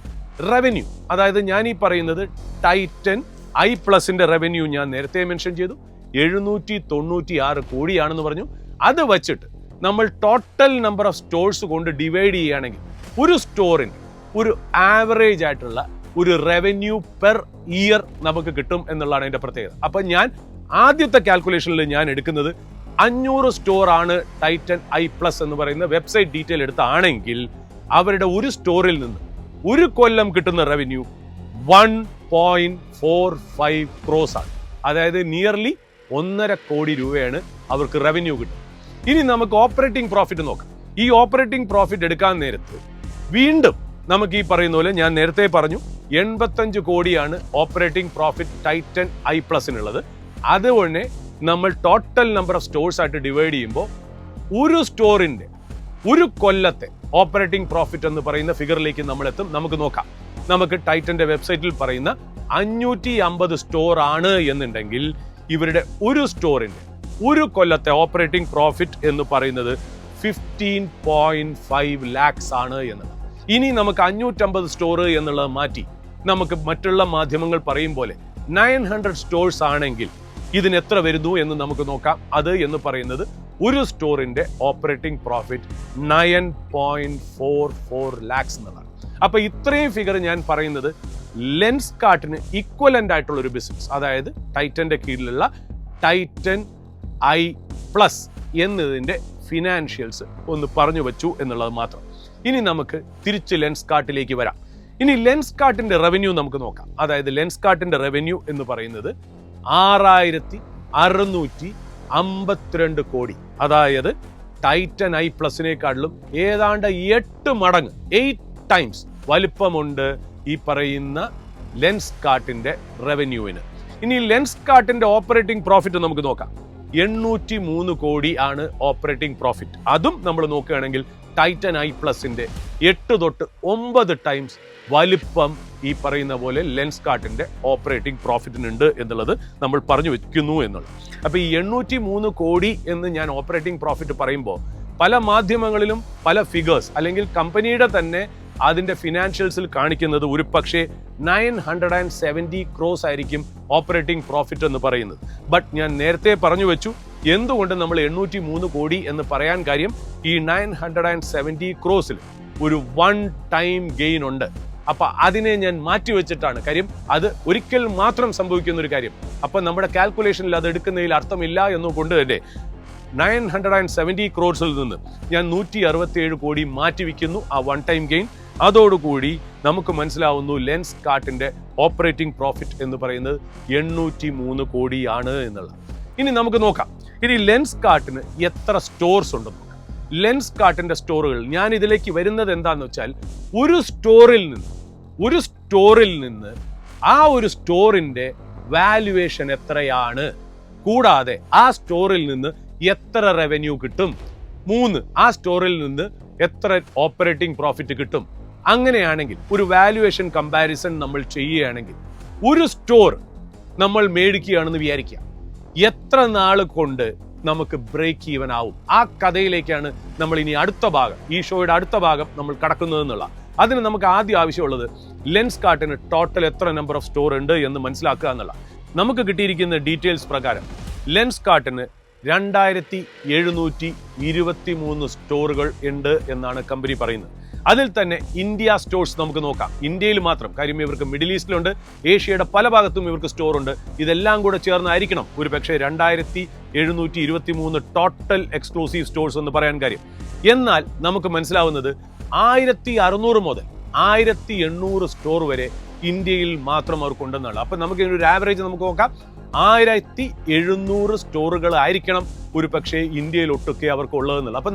റവന്യൂ, അതായത് ഞാൻ ഈ പറയുന്നത് ടൈറ്റൻ i+ന്റെ റവന്യൂ ഞാൻ നേരത്തെ മെൻഷൻ ചെയ്തു 796 കോടിയാണെന്ന് പറഞ്ഞു. അത് വച്ചിട്ട് നമ്മൾ ടോട്ടൽ നമ്പർ ഓഫ് സ്റ്റോഴ്സ് കൊണ്ട് ഡിവൈഡ് ചെയ്യുകയാണെങ്കിൽ ഒരു സ്റ്റോറിന് ഒരു ആവറേജ് ആയിട്ടുള്ള ഒരു റവന്യൂ പെർ ഇയർ നമുക്ക് കിട്ടും എന്നുള്ളതാണ് അതിന്റെ പ്രത്യേകത. അപ്പൊ ഞാൻ ആദ്യത്തെ കാൽക്കുലേഷനിൽ ഞാൻ എടുക്കുന്നത് 500 സ്റ്റോർ ആണ് ടൈറ്റൻ i+ എന്ന് പറയുന്ന വെബ്സൈറ്റ് ഡീറ്റെയിൽ എടുത്താണെങ്കിൽ അവരുടെ ഒരു സ്റ്റോറിൽ നിന്ന് ഒരു കൊല്ലം കിട്ടുന്ന റവന്യൂ 1.45 crores ആണ്. അതായത് നിയർലി 1.5 കോടി രൂപയാണ് അവർക്ക് റവന്യൂ കിട്ടും. ഇനി നമുക്ക് ഓപ്പറേറ്റിംഗ് പ്രോഫിറ്റ് നോക്കാം. ഈ ഓപ്പറേറ്റിംഗ് പ്രോഫിറ്റ് എടുക്കാൻ നേരത്ത് വീണ്ടും നമുക്ക് ഈ പറയുന്ന പോലെ ഞാൻ നേരത്തെ പറഞ്ഞു 85 കോടിയാണ് ഓപ്പറേറ്റിംഗ് പ്രോഫിറ്റ് ടൈറ്റൻ i+നുള്ളത്. അതുകൊണ്ട് നമ്മൾ ടോട്ടൽ നമ്പർ ഓഫ് സ്റ്റോഴ്സ് ആയിട്ട് ഡിവൈഡ് ചെയ്യുമ്പോൾ ഒരു സ്റ്റോറിന്റെ ഒരു കൊല്ലത്തെ ഓപ്പറേറ്റിംഗ് പ്രോഫിറ്റ് എന്ന് പറയുന്ന ഫിഗറിലേക്ക് നമ്മൾ എത്തും. നമുക്ക് നോക്കാം. നമുക്ക് ടൈറ്റന്റെ വെബ്സൈറ്റിൽ പറയുന്ന 550 സ്റ്റോർ ആണ് എന്നുണ്ടെങ്കിൽ ഇവരുടെ ഒരു സ്റ്റോറിന്റെ ഒരു കൊല്ലത്തെ ഓപ്പറേറ്റിംഗ് പ്രോഫിറ്റ് എന്ന് പറയുന്നത് 15.5 lakhs ആണ് എന്നുള്ളത്. ഇനി നമുക്ക് 550 സ്റ്റോർ എന്നുള്ളത് മാറ്റി നമുക്ക് മറ്റുള്ള മാധ്യമങ്ങൾ പറയും പോലെ 900 സ്റ്റോഴ്സ് ആണെങ്കിൽ ഇതിന് എത്ര വരുന്നു എന്ന് നമുക്ക് നോക്കാം. അത് എന്ന് പറയുന്നത് ഒരു സ്റ്റോറിന്റെ ഓപ്പറേറ്റിംഗ് പ്രോഫിറ്റ് 9.44 lakhs എന്നുള്ളതാണ്. അപ്പൊ ഇത്രയും ഫിഗർ ഞാൻ പറയുന്നത് ലെൻസ് കാർട്ടിന് ഈക്വലന്റ് ആയിട്ടുള്ള ഒരു ബിസിനസ്, അതായത് ടൈറ്റന്റെ കീഴിലുള്ള ടൈറ്റൻ ഐ പ്ലസ് എന്നതിന്റെ ഫിനാൻഷ്യൽസ് ഒന്ന് പറഞ്ഞു വെച്ചു എന്നുള്ളത് മാത്രം. ഇനി നമുക്ക് തിരിച്ച് ലെൻസ് കാർട്ടിലേക്ക് വരാം. ഇനി ലെൻസ് കാർട്ടിന്റെ റവന്യൂ നമുക്ക് നോക്കാം. അതായത് ലെൻസ് കാർട്ടിന്റെ റവന്യൂ എന്ന് പറയുന്നത് 6652 കോടി. അതായത് ടൈറ്റൻ ഐ പ്ലസിനെക്കാട്ടിലും ഏതാണ്ട് 8 മടങ്ങ് 8 ടൈംസ് വലിപ്പമുണ്ട് ഈ പറയുന്ന ലെൻസ് കാർട്ടിന്റെ റവന്യൂവിന്. ഇനി ലെൻസ് കാർട്ടിന്റെ ഓപ്പറേറ്റിംഗ് പ്രോഫിറ്റ് നമുക്ക് നോക്കാം. 803 കോടി ആണ് ഓപ്പറേറ്റിംഗ് പ്രോഫിറ്റ്. അതും നമ്മൾ നോക്കുകയാണെങ്കിൽ ടൈറ്റൻ ഐ പ്ലസിന്റെ 8 തൊട്ട് 9 ടൈംസ് വലിപ്പം ഈ പറയുന്ന പോലെ ലെൻസ് കാർട്ടിന്റെ ഓപ്പറേറ്റിംഗ് പ്രോഫിറ്റിനുണ്ട് എന്നുള്ളത് നമ്മൾ പറഞ്ഞു വെക്കുന്നു എന്നുള്ളത്. അപ്പൊ ഈ 803 കോടി എന്ന് ഞാൻ ഓപ്പറേറ്റിംഗ് പ്രോഫിറ്റ് പറയുമ്പോൾ പല മാധ്യമങ്ങളിലും പല ഫിഗേഴ്സ് അല്ലെങ്കിൽ കമ്പനിയുടെ തന്നെ അതിന്റെ ഫിനാൻഷ്യൽസിൽ കാണിക്കുന്നത് ഒരു പക്ഷേ 970 crores ആയിരിക്കും ഓപ്പറേറ്റിംഗ് പ്രോഫിറ്റ് എന്ന് പറയുന്നത്. ബട്ട് ഞാൻ നേരത്തെ പറഞ്ഞു വെച്ചു എന്തുകൊണ്ട് നമ്മൾ 803 കോടി എന്ന് പറയാൻ കാര്യം, ഈ 970 crores ഒരു വൺ ടൈം ഗെയിൻ ഉണ്ട്. അപ്പൊ അതിനെ ഞാൻ മാറ്റി വെച്ചിട്ടാണ്, കാര്യം അത് ഒരിക്കൽ മാത്രം സംഭവിക്കുന്ന ഒരു കാര്യം. അപ്പൊ നമ്മുടെ കാൽക്കുലേഷനിൽ അത് എടുക്കുന്നതിൽ അർത്ഥമില്ല എന്നുകൊണ്ട് തന്നെ 970 crores നിന്ന് ഞാൻ 167 കോടി മാറ്റിവെക്കുന്നു ആ വൺ ടൈം ഗെയിൻ. അതോടുകൂടി നമുക്ക് മനസ്സിലാവുന്നു ലെൻസ് കാർട്ടിന്റെ ഓപ്പറേറ്റിംഗ് പ്രോഫിറ്റ് എന്ന് പറയുന്നത് 803 കോടിയാണ് എന്നുള്ളത്. ഇനി നമുക്ക് നോക്കാം, ഇനി ലെൻസ് കാർട്ടിന് എത്ര സ്റ്റോർസ് ഉണ്ടെന്ന് നോക്കാം. ലെൻസ് കാർട്ടിന്റെ സ്റ്റോറുകൾ, ഞാൻ ഇതിലേക്ക് വരുന്നത് എന്താന്ന് വെച്ചാൽ ഒരു സ്റ്റോറിൽ നിന്ന് ആ ഒരു സ്റ്റോറിന്റെ വാല്യുവേഷൻ എത്രയാണ്, കൂടാതെ ആ സ്റ്റോറിൽ നിന്ന് എത്ര റവന്യൂ കിട്ടും, 3 ആ സ്റ്റോറിൽ നിന്ന് എത്ര ഓപ്പറേറ്റിംഗ് പ്രോഫിറ്റ് കിട്ടും. അങ്ങനെയാണെങ്കിൽ ഒരു വാല്യുവേഷൻ കമ്പാരിസൺ നമ്മൾ ചെയ്യുകയാണെങ്കിൽ ഒരു സ്റ്റോർ നമ്മൾ മേടിക്കുകയാണെന്ന് വിചാരിക്കുക, എത്ര നാൾ കൊണ്ട് നമുക്ക് ബ്രേക്ക് ഈവൻ ആവും? ആ കഥയിലേക്കാണ് നമ്മൾ ഇനി അടുത്ത ഭാഗം, ഈ ഷോയുടെ അടുത്ത ഭാഗം നമ്മൾ കടക്കുന്നതെന്നുള്ള. അതിന് നമുക്ക് ആദ്യം ആവശ്യമുള്ളത് ലെൻസ് കാർട്ടിന് ടോട്ടൽ എത്ര നമ്പർ ഓഫ് സ്റ്റോർ ഉണ്ട് എന്ന് മനസ്സിലാക്കുക എന്നുള്ള. നമുക്ക് കിട്ടിയിരിക്കുന്ന ഡീറ്റെയിൽസ് പ്രകാരം ലെൻസ് കാർട്ടിന് 2723 സ്റ്റോറുകൾ ഉണ്ട് എന്നാണ് കമ്പനി പറയുന്നത്. അതിൽ തന്നെ ഇന്ത്യ സ്റ്റോഴ്സ് നമുക്ക് നോക്കാം. ഇന്ത്യയിൽ മാത്രം, കാര്യം ഇവർക്ക് മിഡിൽ ഈസ്റ്റിലുണ്ട്, ഏഷ്യയുടെ പല ഭാഗത്തും ഇവർക്ക് സ്റ്റോർ ഉണ്ട്. ഇതെല്ലാം കൂടെ ചേർന്നായിരിക്കണം ഒരു പക്ഷേ 2723 ടോട്ടൽ എക്സ്ക്ലൂസീവ് സ്റ്റോഴ്സ് എന്ന് പറയാൻ കാര്യം. എന്നാൽ നമുക്ക് മനസ്സിലാവുന്നത് 1600 മുതൽ 1800 സ്റ്റോർ വരെ ഇന്ത്യയിൽ മാത്രം അവർക്കുണ്ടെന്നാണ്. അപ്പൊ നമുക്ക് ഒരു ആവറേജ് നമുക്ക് നോക്കാം. 1700 സ്റ്റോറുകൾ ആയിരിക്കണം ഒരു പക്ഷേ ഇന്ത്യയിൽ ഒട്ടൊക്കെ അവർക്ക് ഉള്ളതെന്നുള്ളത്. അപ്പൊ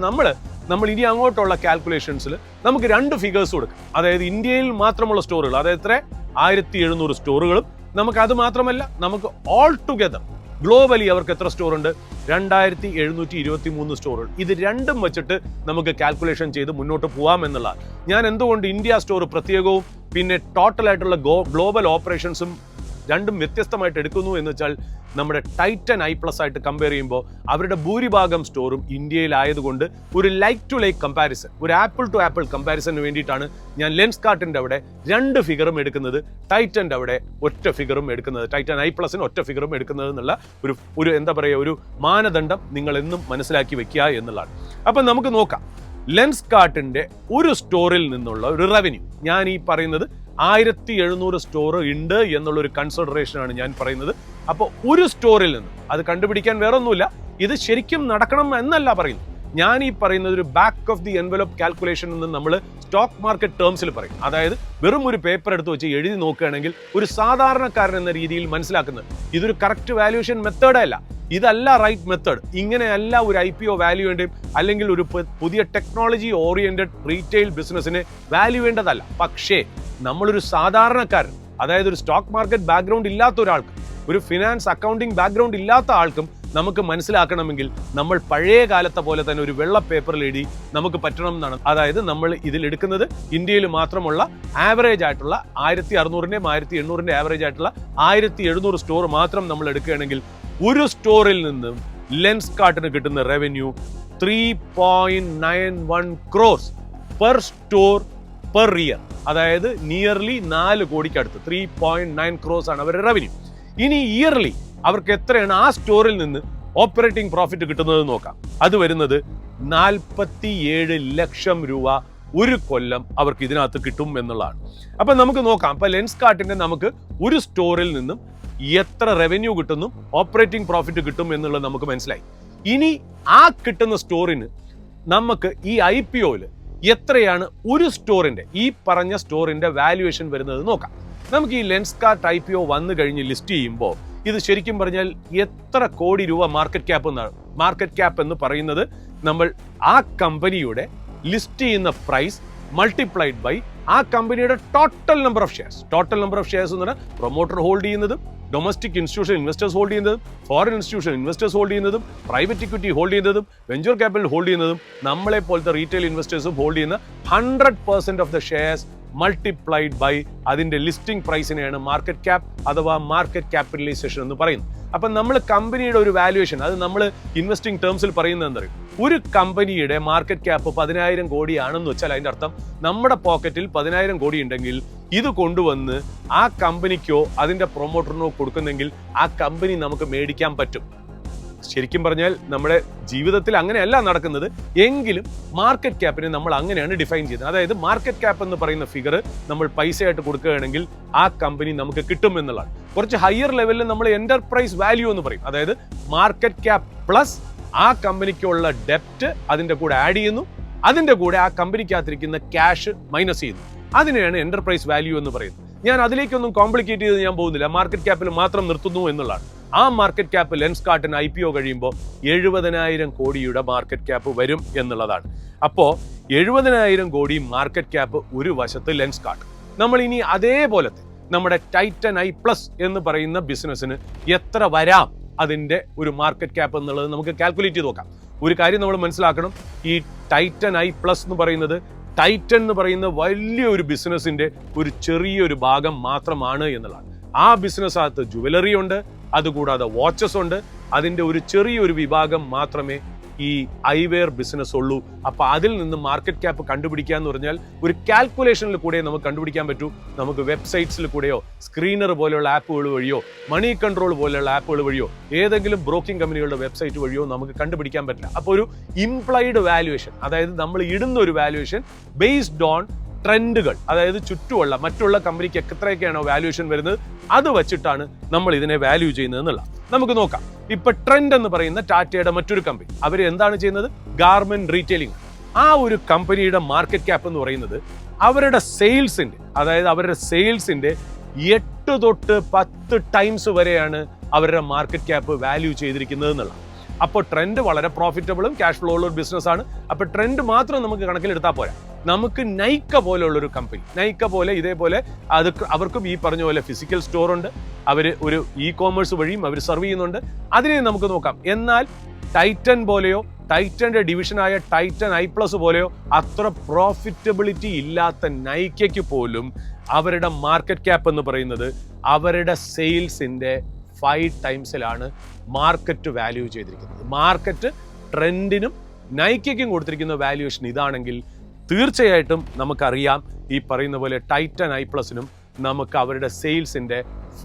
നമ്മൾ ഇനി അങ്ങോട്ടുള്ള കാൽക്കുലേഷൻസിൽ നമുക്ക് 2 ഫിഗേഴ്സ് കൊടുക്കാം. അതായത് ഇന്ത്യയിൽ മാത്രമുള്ള സ്റ്റോറുകൾ, അതായത് 1700 സ്റ്റോറുകളും, നമുക്ക് അത് മാത്രമല്ല നമുക്ക് ഓൾ ടുഗദർ ഗ്ലോബലി അവർക്ക് എത്ര സ്റ്റോർ ഉണ്ട്, 2723 സ്റ്റോറുകൾ. ഇത് രണ്ടും വെച്ചിട്ട് നമുക്ക് കാൽക്കുലേഷൻ ചെയ്ത് മുന്നോട്ട് പോകാം എന്നുള്ളതാണ്. ഞാൻ എന്തുകൊണ്ട് ഇന്ത്യ സ്റ്റോർ പ്രത്യേകവും പിന്നെ ടോട്ടൽ ആയിട്ടുള്ള ഗ്ലോബൽ ഓപ്പറേഷൻസും രണ്ടും വ്യത്യസ്തമായിട്ട് എടുക്കുന്നു എന്ന് വെച്ചാൽ, നമ്മുടെ ടൈറ്റൻ ഐ പ്ലസ് ആയിട്ട് കമ്പയർ ചെയ്യുമ്പോൾ അവരുടെ ഭൂരിഭാഗം സ്റ്റോറും ഇന്ത്യയിലായതുകൊണ്ട് ഒരു ലൈക്ക് ടു ലൈക്ക് കമ്പാരിസൺ, ഒരു ആപ്പിൾ ടു ആപ്പിൾ കമ്പാരിസന് വേണ്ടിയിട്ടാണ് ഞാൻ ലെൻസ് കാർട്ടിന്റെ അവിടെ 2 ഫിഗറും എടുക്കുന്നത്, ടൈറ്റന്റെ അവിടെ ഒറ്റ ഫിഗറും എടുക്കുന്നത്, ടൈറ്റൻ ഐ പ്ലസിന് ഒറ്റ ഫിഗറും എടുക്കുന്നത് എന്നുള്ള ഒരു എന്താ പറയുക, ഒരു മാനദണ്ഡം നിങ്ങൾ എന്നും മനസ്സിലാക്കി വെക്കുക എന്നുള്ളതാണ്. അപ്പം നമുക്ക് നോക്കാം ലെൻസ് കാർട്ടിന്റെ ഒരു സ്റ്റോറിൽ നിന്നുള്ള ഒരു റവന്യൂ. ഞാൻ ഈ പറയുന്നത് 1700 സ്റ്റോർ ഉണ്ട് എന്നുള്ളൊരു കൺസിഡറേഷനാണ് ഞാൻ പറയുന്നത്. അപ്പോൾ ഒരു സ്റ്റോറിൽ നിന്ന് അത് കണ്ടുപിടിക്കാൻ വേറൊന്നുമില്ല, ഇത് ശരിക്കും നടക്കണം എന്നല്ല പറയുന്നു. ഞാൻ ഈ പറയുന്നത് ഒരു back of the envelope calculation എന്ന് നമ്മൾ സ്റ്റോക്ക് മാർക്കറ്റ് ടേംസിൽ പറയും. അതായത് വെറും ഒരു പേപ്പർ എടുത്ത് വെച്ച് എഴുതി നോക്കുകയാണെങ്കിൽ ഒരു സാധാരണക്കാരൻ എന്ന രീതിയിൽ മനസ്സിലാക്കുന്നത് ഇതൊരു കറക്റ്റ് വാല്യുവേഷൻ മെത്തേഡല്ല, ഇതല്ല റൈറ്റ് മെത്തേഡ്. ഇങ്ങനെയല്ല ഒരു IPO വാല്യൂ വേണ്ടയും അല്ലെങ്കിൽ ഒരു പുതിയ ടെക്നോളജി ഓറിയന്റഡ് റീറ്റെയിൽ ബിസിനസ്സിനെ വാല്യൂ വേണ്ടതല്ല. പക്ഷേ നമ്മളൊരു സാധാരണക്കാരൻ, അതായത് ഒരു സ്റ്റോക്ക് മാർക്കറ്റ് ബാക്ക്ഗ്രൗണ്ട് ഇല്ലാത്ത ഒരാൾക്ക്, ഒരു ഫിനാൻസ് അക്കൗണ്ടിങ് ബാക്ക്ഗ്രൗണ്ട് ഇല്ലാത്ത ആൾക്കും നമുക്ക് മനസ്സിലാക്കണമെങ്കിൽ നമ്മൾ പഴയ കാലത്തെ പോലെ തന്നെ ഒരു വെള്ള പേപ്പറിൽ എഴുതി നമുക്ക് പറ്റണം എന്നാണ്. അതായത് നമ്മൾ ഇതിൽ എടുക്കുന്നത് ഇന്ത്യയിൽ മാത്രമുള്ള ആവറേജ് ആയിട്ടുള്ള 1600-ന്റെയും 1800-ന്റെ ആവറേജ് ആയിട്ടുള്ള 1700 സ്റ്റോർ മാത്രം നമ്മൾ എടുക്കുകയാണെങ്കിൽ ഒരു സ്റ്റോറിൽ നിന്നും ലെൻസ്കാർട്ടിന് കിട്ടുന്ന revenue 3.91 crores per store per year. അതായത് നിയർലി 4 കോടിക്കടുത്ത് 3.9 crores ആണ് അവരുടെ റവന്യൂ. ഇനി ഇയർലി അവർക്ക് എത്രയാണ് ആ സ്റ്റോറിൽ നിന്ന് ഓപ്പറേറ്റിംഗ് പ്രോഫിറ്റ് കിട്ടുന്നത് നോക്കാം. അത് വരുന്നത് 47 ലക്ഷം രൂപ ഒരു കൊല്ലം അവർക്ക് ഇതിനകത്ത് കിട്ടും എന്നുള്ളതാണ്. അപ്പൊ നമുക്ക് നോക്കാം. അപ്പൊ ലെൻസ്കാർട്ടിന്റെ നമുക്ക് ഒരു സ്റ്റോറിൽ നിന്നും എത്ര റവന്യൂ കിട്ടുന്നു, ഓപ്പറേറ്റിംഗ് പ്രോഫിറ്റ് കിട്ടും എന്നുള്ളത് നമുക്ക് മനസ്സിലായി. ഇനി ആ കിട്ടുന്ന സ്റ്റോറിന് നമുക്ക് ഈ IPOയിൽ എത്രയാണ് ഒരു സ്റ്റോറിന്റെ, ഈ പറഞ്ഞ സ്റ്റോറിന്റെ വാല്യുവേഷൻ വരുന്നത് നോക്കാം. നമുക്ക് ഈ ലെൻസ്കാർട്ട് IPO വന്നു കഴിഞ്ഞ് ലിസ്റ്റ് ചെയ്യുമ്പോൾ ഇത് ശരിക്കും പറഞ്ഞാൽ എത്ര കോടി രൂപ മാർക്കറ്റ് ക്യാപ്പ് എന്നാണ്. മാർക്കറ്റ് ക്യാപ്പ് എന്ന് പറയുന്നത് നമ്മൾ ആ കമ്പനിയുടെ ലിസ്റ്റ് ചെയ്യുന്ന പ്രൈസ് മൾട്ടിപ്ലൈഡ് ബൈ ആ കമ്പനിയുടെ total number of shares. Total number of shares എന്ന് പറഞ്ഞാൽ പ്രൊമോട്ടർ ഹോൾഡ് ചെയ്യുന്നതും ഡൊമസ്റ്റിക് ഇൻസ്റ്റിറ്റ്യൂഷൻ ഇൻവെസ്റ്റേഴ്സ് ഹോൾഡ് ചെയ്യുന്നതും ഫോറിൻ ഇൻസ്റ്റിറ്റ്യൂഷൻ ഇൻവെസ്റ്റേഴ്സ് ഹോൾഡ് ചെയ്യുന്നതും പ്രൈവറ്റ് ഇക്വിറ്റി ഹോൾഡ് ചെയ്യുന്നതും വെഞ്ചർ ക്യാപിറ്റൽ ഹോൾഡ് ചെയ്യുന്നതും നമ്മളെ പോലത്തെ റീറ്റെയിൽ ഇൻവെസ്റ്റേഴ്സും ഹോൾഡ് ചെയ്യുന്ന 100% of the shares multiplied by അതിന്റെ ലിസ്റ്റിംഗ് പ്രൈസിനെയാണ് മാർക്കറ്റ് ക്യാപ്പ് അഥവാ മാർക്കറ്റ് ക്യാപിറ്റലൈസേഷൻ എന്ന് പറയുന്നത്. അപ്പം നമ്മൾ കമ്പനിയുടെ ഒരു വാല്യുവേഷൻ, അത് നമ്മൾ ഇൻവെസ്റ്റിംഗ് ടേംസിൽ പറയുന്നത് എന്താ പറയുക, ഒരു കമ്പനിയുടെ മാർക്കറ്റ് ക്യാപ്പ് 10,000 കോടിയാണെന്ന് വെച്ചാൽ അതിന്റെ അർത്ഥം നമ്മുടെ പോക്കറ്റിൽ 10,000 കോടി ഉണ്ടെങ്കിൽ ഇത് കൊണ്ടുവന്ന് ആ കമ്പനിക്കോ അതിന്റെ പ്രൊമോട്ടറിനോ കൊടുക്കുന്നെങ്കിൽ ആ കമ്പനി നമുക്ക് മേടിക്കാൻ പറ്റും. ശരിക്കും പറഞ്ഞാൽ നമ്മുടെ ജീവിതത്തിൽ അങ്ങനെയല്ല നടക്കുന്നത്, എങ്കിലും മാർക്കറ്റ് ക്യാപ്പിനെ നമ്മൾ അങ്ങനെയാണ് ഡിഫൈൻ ചെയ്യുന്നത്. അതായത് മാർക്കറ്റ് ക്യാപ്പ് എന്ന് പറയുന്ന ഫിഗർ നമ്മൾ പൈസയായിട്ട് കൊടുക്കുകയാണെങ്കിൽ ആ കമ്പനി നമുക്ക് കിട്ടും എന്നുള്ളതാണ്. കുറച്ച് ഹയർ ലെവലിൽ നമ്മൾ എന്റർപ്രൈസ് വാല്യൂ എന്ന് പറയും. അതായത് മാർക്കറ്റ് ക്യാപ്പ് പ്ലസ് ആ കമ്പനിക്കുള്ള ഡെപ്റ്റ് അതിന്റെ കൂടെ ആഡ് ചെയ്യുന്നു, അതിന്റെ കൂടെ ആ കമ്പനിക്കകത്തിരിക്കുന്ന ക്യാഷ് മൈനസ് ചെയ്യുന്നു. അതിനെയാണ് എന്റർപ്രൈസ് വാല്യൂ എന്ന് പറയുന്നത്. ഞാൻ അതിലേക്കൊന്നും കോംപ്ലിക്കേറ്റ് ചെയ്ത് ഞാൻ പോകുന്നില്ല, മാർക്കറ്റ് ക്യാപ്പിൽ മാത്രം നിർത്തുന്നു എന്നുള്ളതാണ്. ആ മാർക്കറ്റ് ക്യാപ്പ് ലെൻസ്കാർട്ടിന് IPO കഴിയുമ്പോൾ 70,000 കോടിയുടെ മാർക്കറ്റ് ക്യാപ്പ് വരും എന്നുള്ളതാണ്. അപ്പോൾ 70,000 കോടി മാർക്കറ്റ് ക്യാപ്പ് ഒരു വശത്ത് ലെൻസ്കാർട്ട്. നമ്മൾ ഇനി അതേപോലത്തെ നമ്മുടെ ടൈറ്റൻ i+ എന്ന് പറയുന്ന ബിസിനസ്സിന് എത്ര വരാം അതിന്റെ ഒരു മാർക്കറ്റ് ക്യാപ്പ് എന്നുള്ളത് നമുക്ക് കാൽക്കുലേറ്റ് ചെയ്ത് നോക്കാം. ഒരു കാര്യം നമ്മൾ മനസ്സിലാക്കണം, ഈ ടൈറ്റൻ i+ എന്ന് പറയുന്നത് ടൈറ്റൻ എന്ന് പറയുന്ന വലിയൊരു ബിസിനസിന്റെ ഒരു ചെറിയൊരു ഭാഗം മാത്രമാണ് എന്നുള്ളതാണ്. ആ ബിസിനസ്സിനകത്ത് ജുവലറി ഉണ്ട്, അതുകൂടാതെ വാച്ചസ് ഉണ്ട്. അതിന്റെ ഒരു ചെറിയൊരു വിഭാഗം മാത്രമേ ഈ ഐവെയർ ബിസിനസ് ഉള്ളൂ. അപ്പൊ അതിൽ നിന്ന് മാർക്കറ്റ് ക്യാപ്പ് കണ്ടുപിടിക്കുക എന്ന് പറഞ്ഞാൽ ഒരു കാൽക്കുലേഷനിൽ കൂടെ നമുക്ക് കണ്ടുപിടിക്കാൻ പറ്റൂ. നമുക്ക് വെബ്സൈറ്റ്സിൽ കൂടെയോ സ്ക്രീനർ പോലെയുള്ള ആപ്പുകൾ വഴിയോ മണി കൺട്രോൾ പോലെയുള്ള ആപ്പുകൾ വഴിയോ ഏതെങ്കിലും ബ്രോക്കിംഗ് കമ്പനികളുടെ വെബ്സൈറ്റ് വഴിയോ നമുക്ക് കണ്ടുപിടിക്കാൻ പറ്റില്ല. അപ്പോൾ ഒരു ഇംപ്ലൈഡ് വാല്യുവേഷൻ, അതായത് നമ്മൾ ഇടുന്ന ഒരു വാല്യുവേഷൻ ബേസ്ഡ് ഓൺ ട്രെൻഡുകൾ, അതായത് ചുറ്റുമുള്ള മറ്റുള്ള കമ്പനിക്ക് എത്രയൊക്കെയാണോ വാല്യുവേഷൻ വരുന്നത് അത് വെച്ചിട്ടാണ് നമ്മൾ ഇതിനെ വാല്യൂ ചെയ്യുന്നത് എന്നുള്ള നമുക്ക് നോക്കാം. ഇപ്പൊ ട്രെൻഡ് എന്ന് പറയുന്ന ടാറ്റയുടെ മറ്റൊരു കമ്പനി, അവർ എന്താണ് ചെയ്യുന്നത്, ഗാർമെന്റ് റീറ്റെയിലിംഗ്. ആ ഒരു കമ്പനിയുടെ മാർക്കറ്റ് ക്യാപ്പ് എന്ന് പറയുന്നത് അവരുടെ സെയിൽസിന്റെ, അതായത് അവരുടെ സെയിൽസിന്റെ 8 തൊട്ട് 10 ടൈംസ് വരെയാണ് അവരുടെ മാർക്കറ്റ് ക്യാപ്പ് വാല്യൂ ചെയ്തിരിക്കുന്നത് എന്നുള്ള. അപ്പോൾ ട്രെൻഡ് വളരെ പ്രോഫിറ്റബിളും ക്യാഷ് ഫ്ലോ ഉള്ള ഒരു ബിസിനസ് ആണ്. അപ്പൊ ട്രെൻഡ് മാത്രം നമുക്ക് കണക്കിലെടുത്താൽ പോരാ. നമുക്ക് നൈക്ക പോലെയുള്ളൊരു കമ്പനി, നൈക്ക പോലെ ഇതേപോലെ അത് അവർക്കും ഈ പറഞ്ഞ പോലെ ഫിസിക്കൽ സ്റ്റോർ ഉണ്ട്, അവർ ഒരു e-commerce വഴിയും അവർ സർവ് ചെയ്യുന്നുണ്ട്. അതിനെ നമുക്ക് നോക്കാം. എന്നാൽ ടൈറ്റൻ പോലെയോ ടൈറ്റന്റെ ഡിവിഷനായ ടൈറ്റൻ i+ പോലെയോ അത്ര പ്രോഫിറ്റബിലിറ്റി ഇല്ലാത്ത നൈക്കയ്ക്ക് പോലും അവരുടെ മാർക്കറ്റ് ക്യാപ്പ് എന്ന് പറയുന്നത് അവരുടെ സെയിൽസിന്റെ 5 ടൈംസിലാണ് മാർക്കറ്റ് വാല്യൂ ചെയ്തിരിക്കുന്നത്. മാർക്കറ്റ് ട്രെൻഡിനും നൈക്കയ്ക്കും കൊടുത്തിരിക്കുന്ന വാല്യുവേഷൻ ഇതാണെങ്കിൽ തീർച്ചയായിട്ടും നമുക്കറിയാം ഈ പറയുന്ന പോലെ ടൈറ്റൻ i+നും നമുക്ക് അവരുടെ സെയിൽസിന്റെ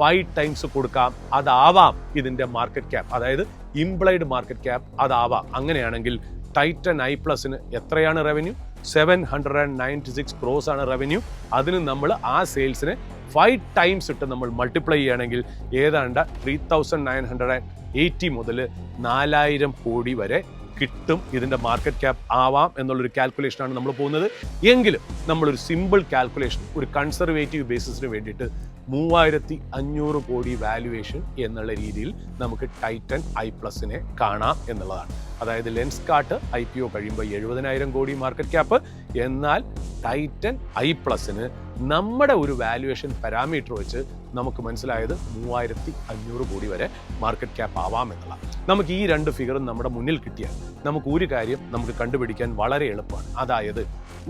5 ടൈംസ് കൊടുക്കാം. അതാവാം ഇതിന്റെ മാർക്കറ്റ് ക്യാപ്പ്, അതായത് ഇംപ്ലൈഡ് മാർക്കറ്റ് ക്യാപ്പ് അതാവാം. അങ്ങനെയാണെങ്കിൽ ടൈറ്റൻ i+ന് എത്രയാണ് റവന്യൂ? 796 crores ആണ് റവന്യൂ. അതിന് നമ്മൾ ആ സെയിൽസിനെ 5 ടൈംസ് ഇട്ട് നമ്മൾ മൾട്ടിപ്ലൈ ചെയ്യുകയാണെങ്കിൽ ഏതാണ്ട് 3,980 മുതൽ 4,000 കോടി വരെ കിട്ടും. ഇതിന്റെ മാർക്കറ്റ് ക്യാപ്പ് ആവാം എന്നുള്ളൊരു കാൽക്കുലേഷനാണ് നമ്മൾ പോകുന്നത്. എങ്കിലും നമ്മളൊരു സിമ്പിൾ കാൽക്കുലേഷൻ, ഒരു കൺസർവേറ്റീവ് ബേസിസിന് വേണ്ടിയിട്ട് 3,500 കോടി വാല്യുവേഷൻ എന്നുള്ള രീതിയിൽ നമുക്ക് ടൈറ്റൻ i+നെ കാണാം എന്നുള്ളതാണ്. അതായത് ലെൻസ്കാർട്ട് IPO കഴിയുമ്പോൾ 70,000 കോടി മാർക്കറ്റ് ക്യാപ്പ്, എന്നാൽ ടൈറ്റൻ i+ന് നമ്മുടെ ഒരു വാല്യുവേഷൻ പാരാമീറ്റർ വെച്ച് നമുക്ക് മനസ്സിലായത് 3500 കോടി വരെ മാർക്കറ്റ് ക്യാപ്പ് ആവാം എന്നുള്ള. നമുക്ക് ഈ രണ്ട് ഫിഗറും നമ്മുടെ മുന്നിൽ കിട്ടിയാൽ നമുക്ക് ഒരു കാര്യം നമുക്ക് കണ്ടുപിടിക്കാൻ വളരെ എളുപ്പമാണ്. അതായത്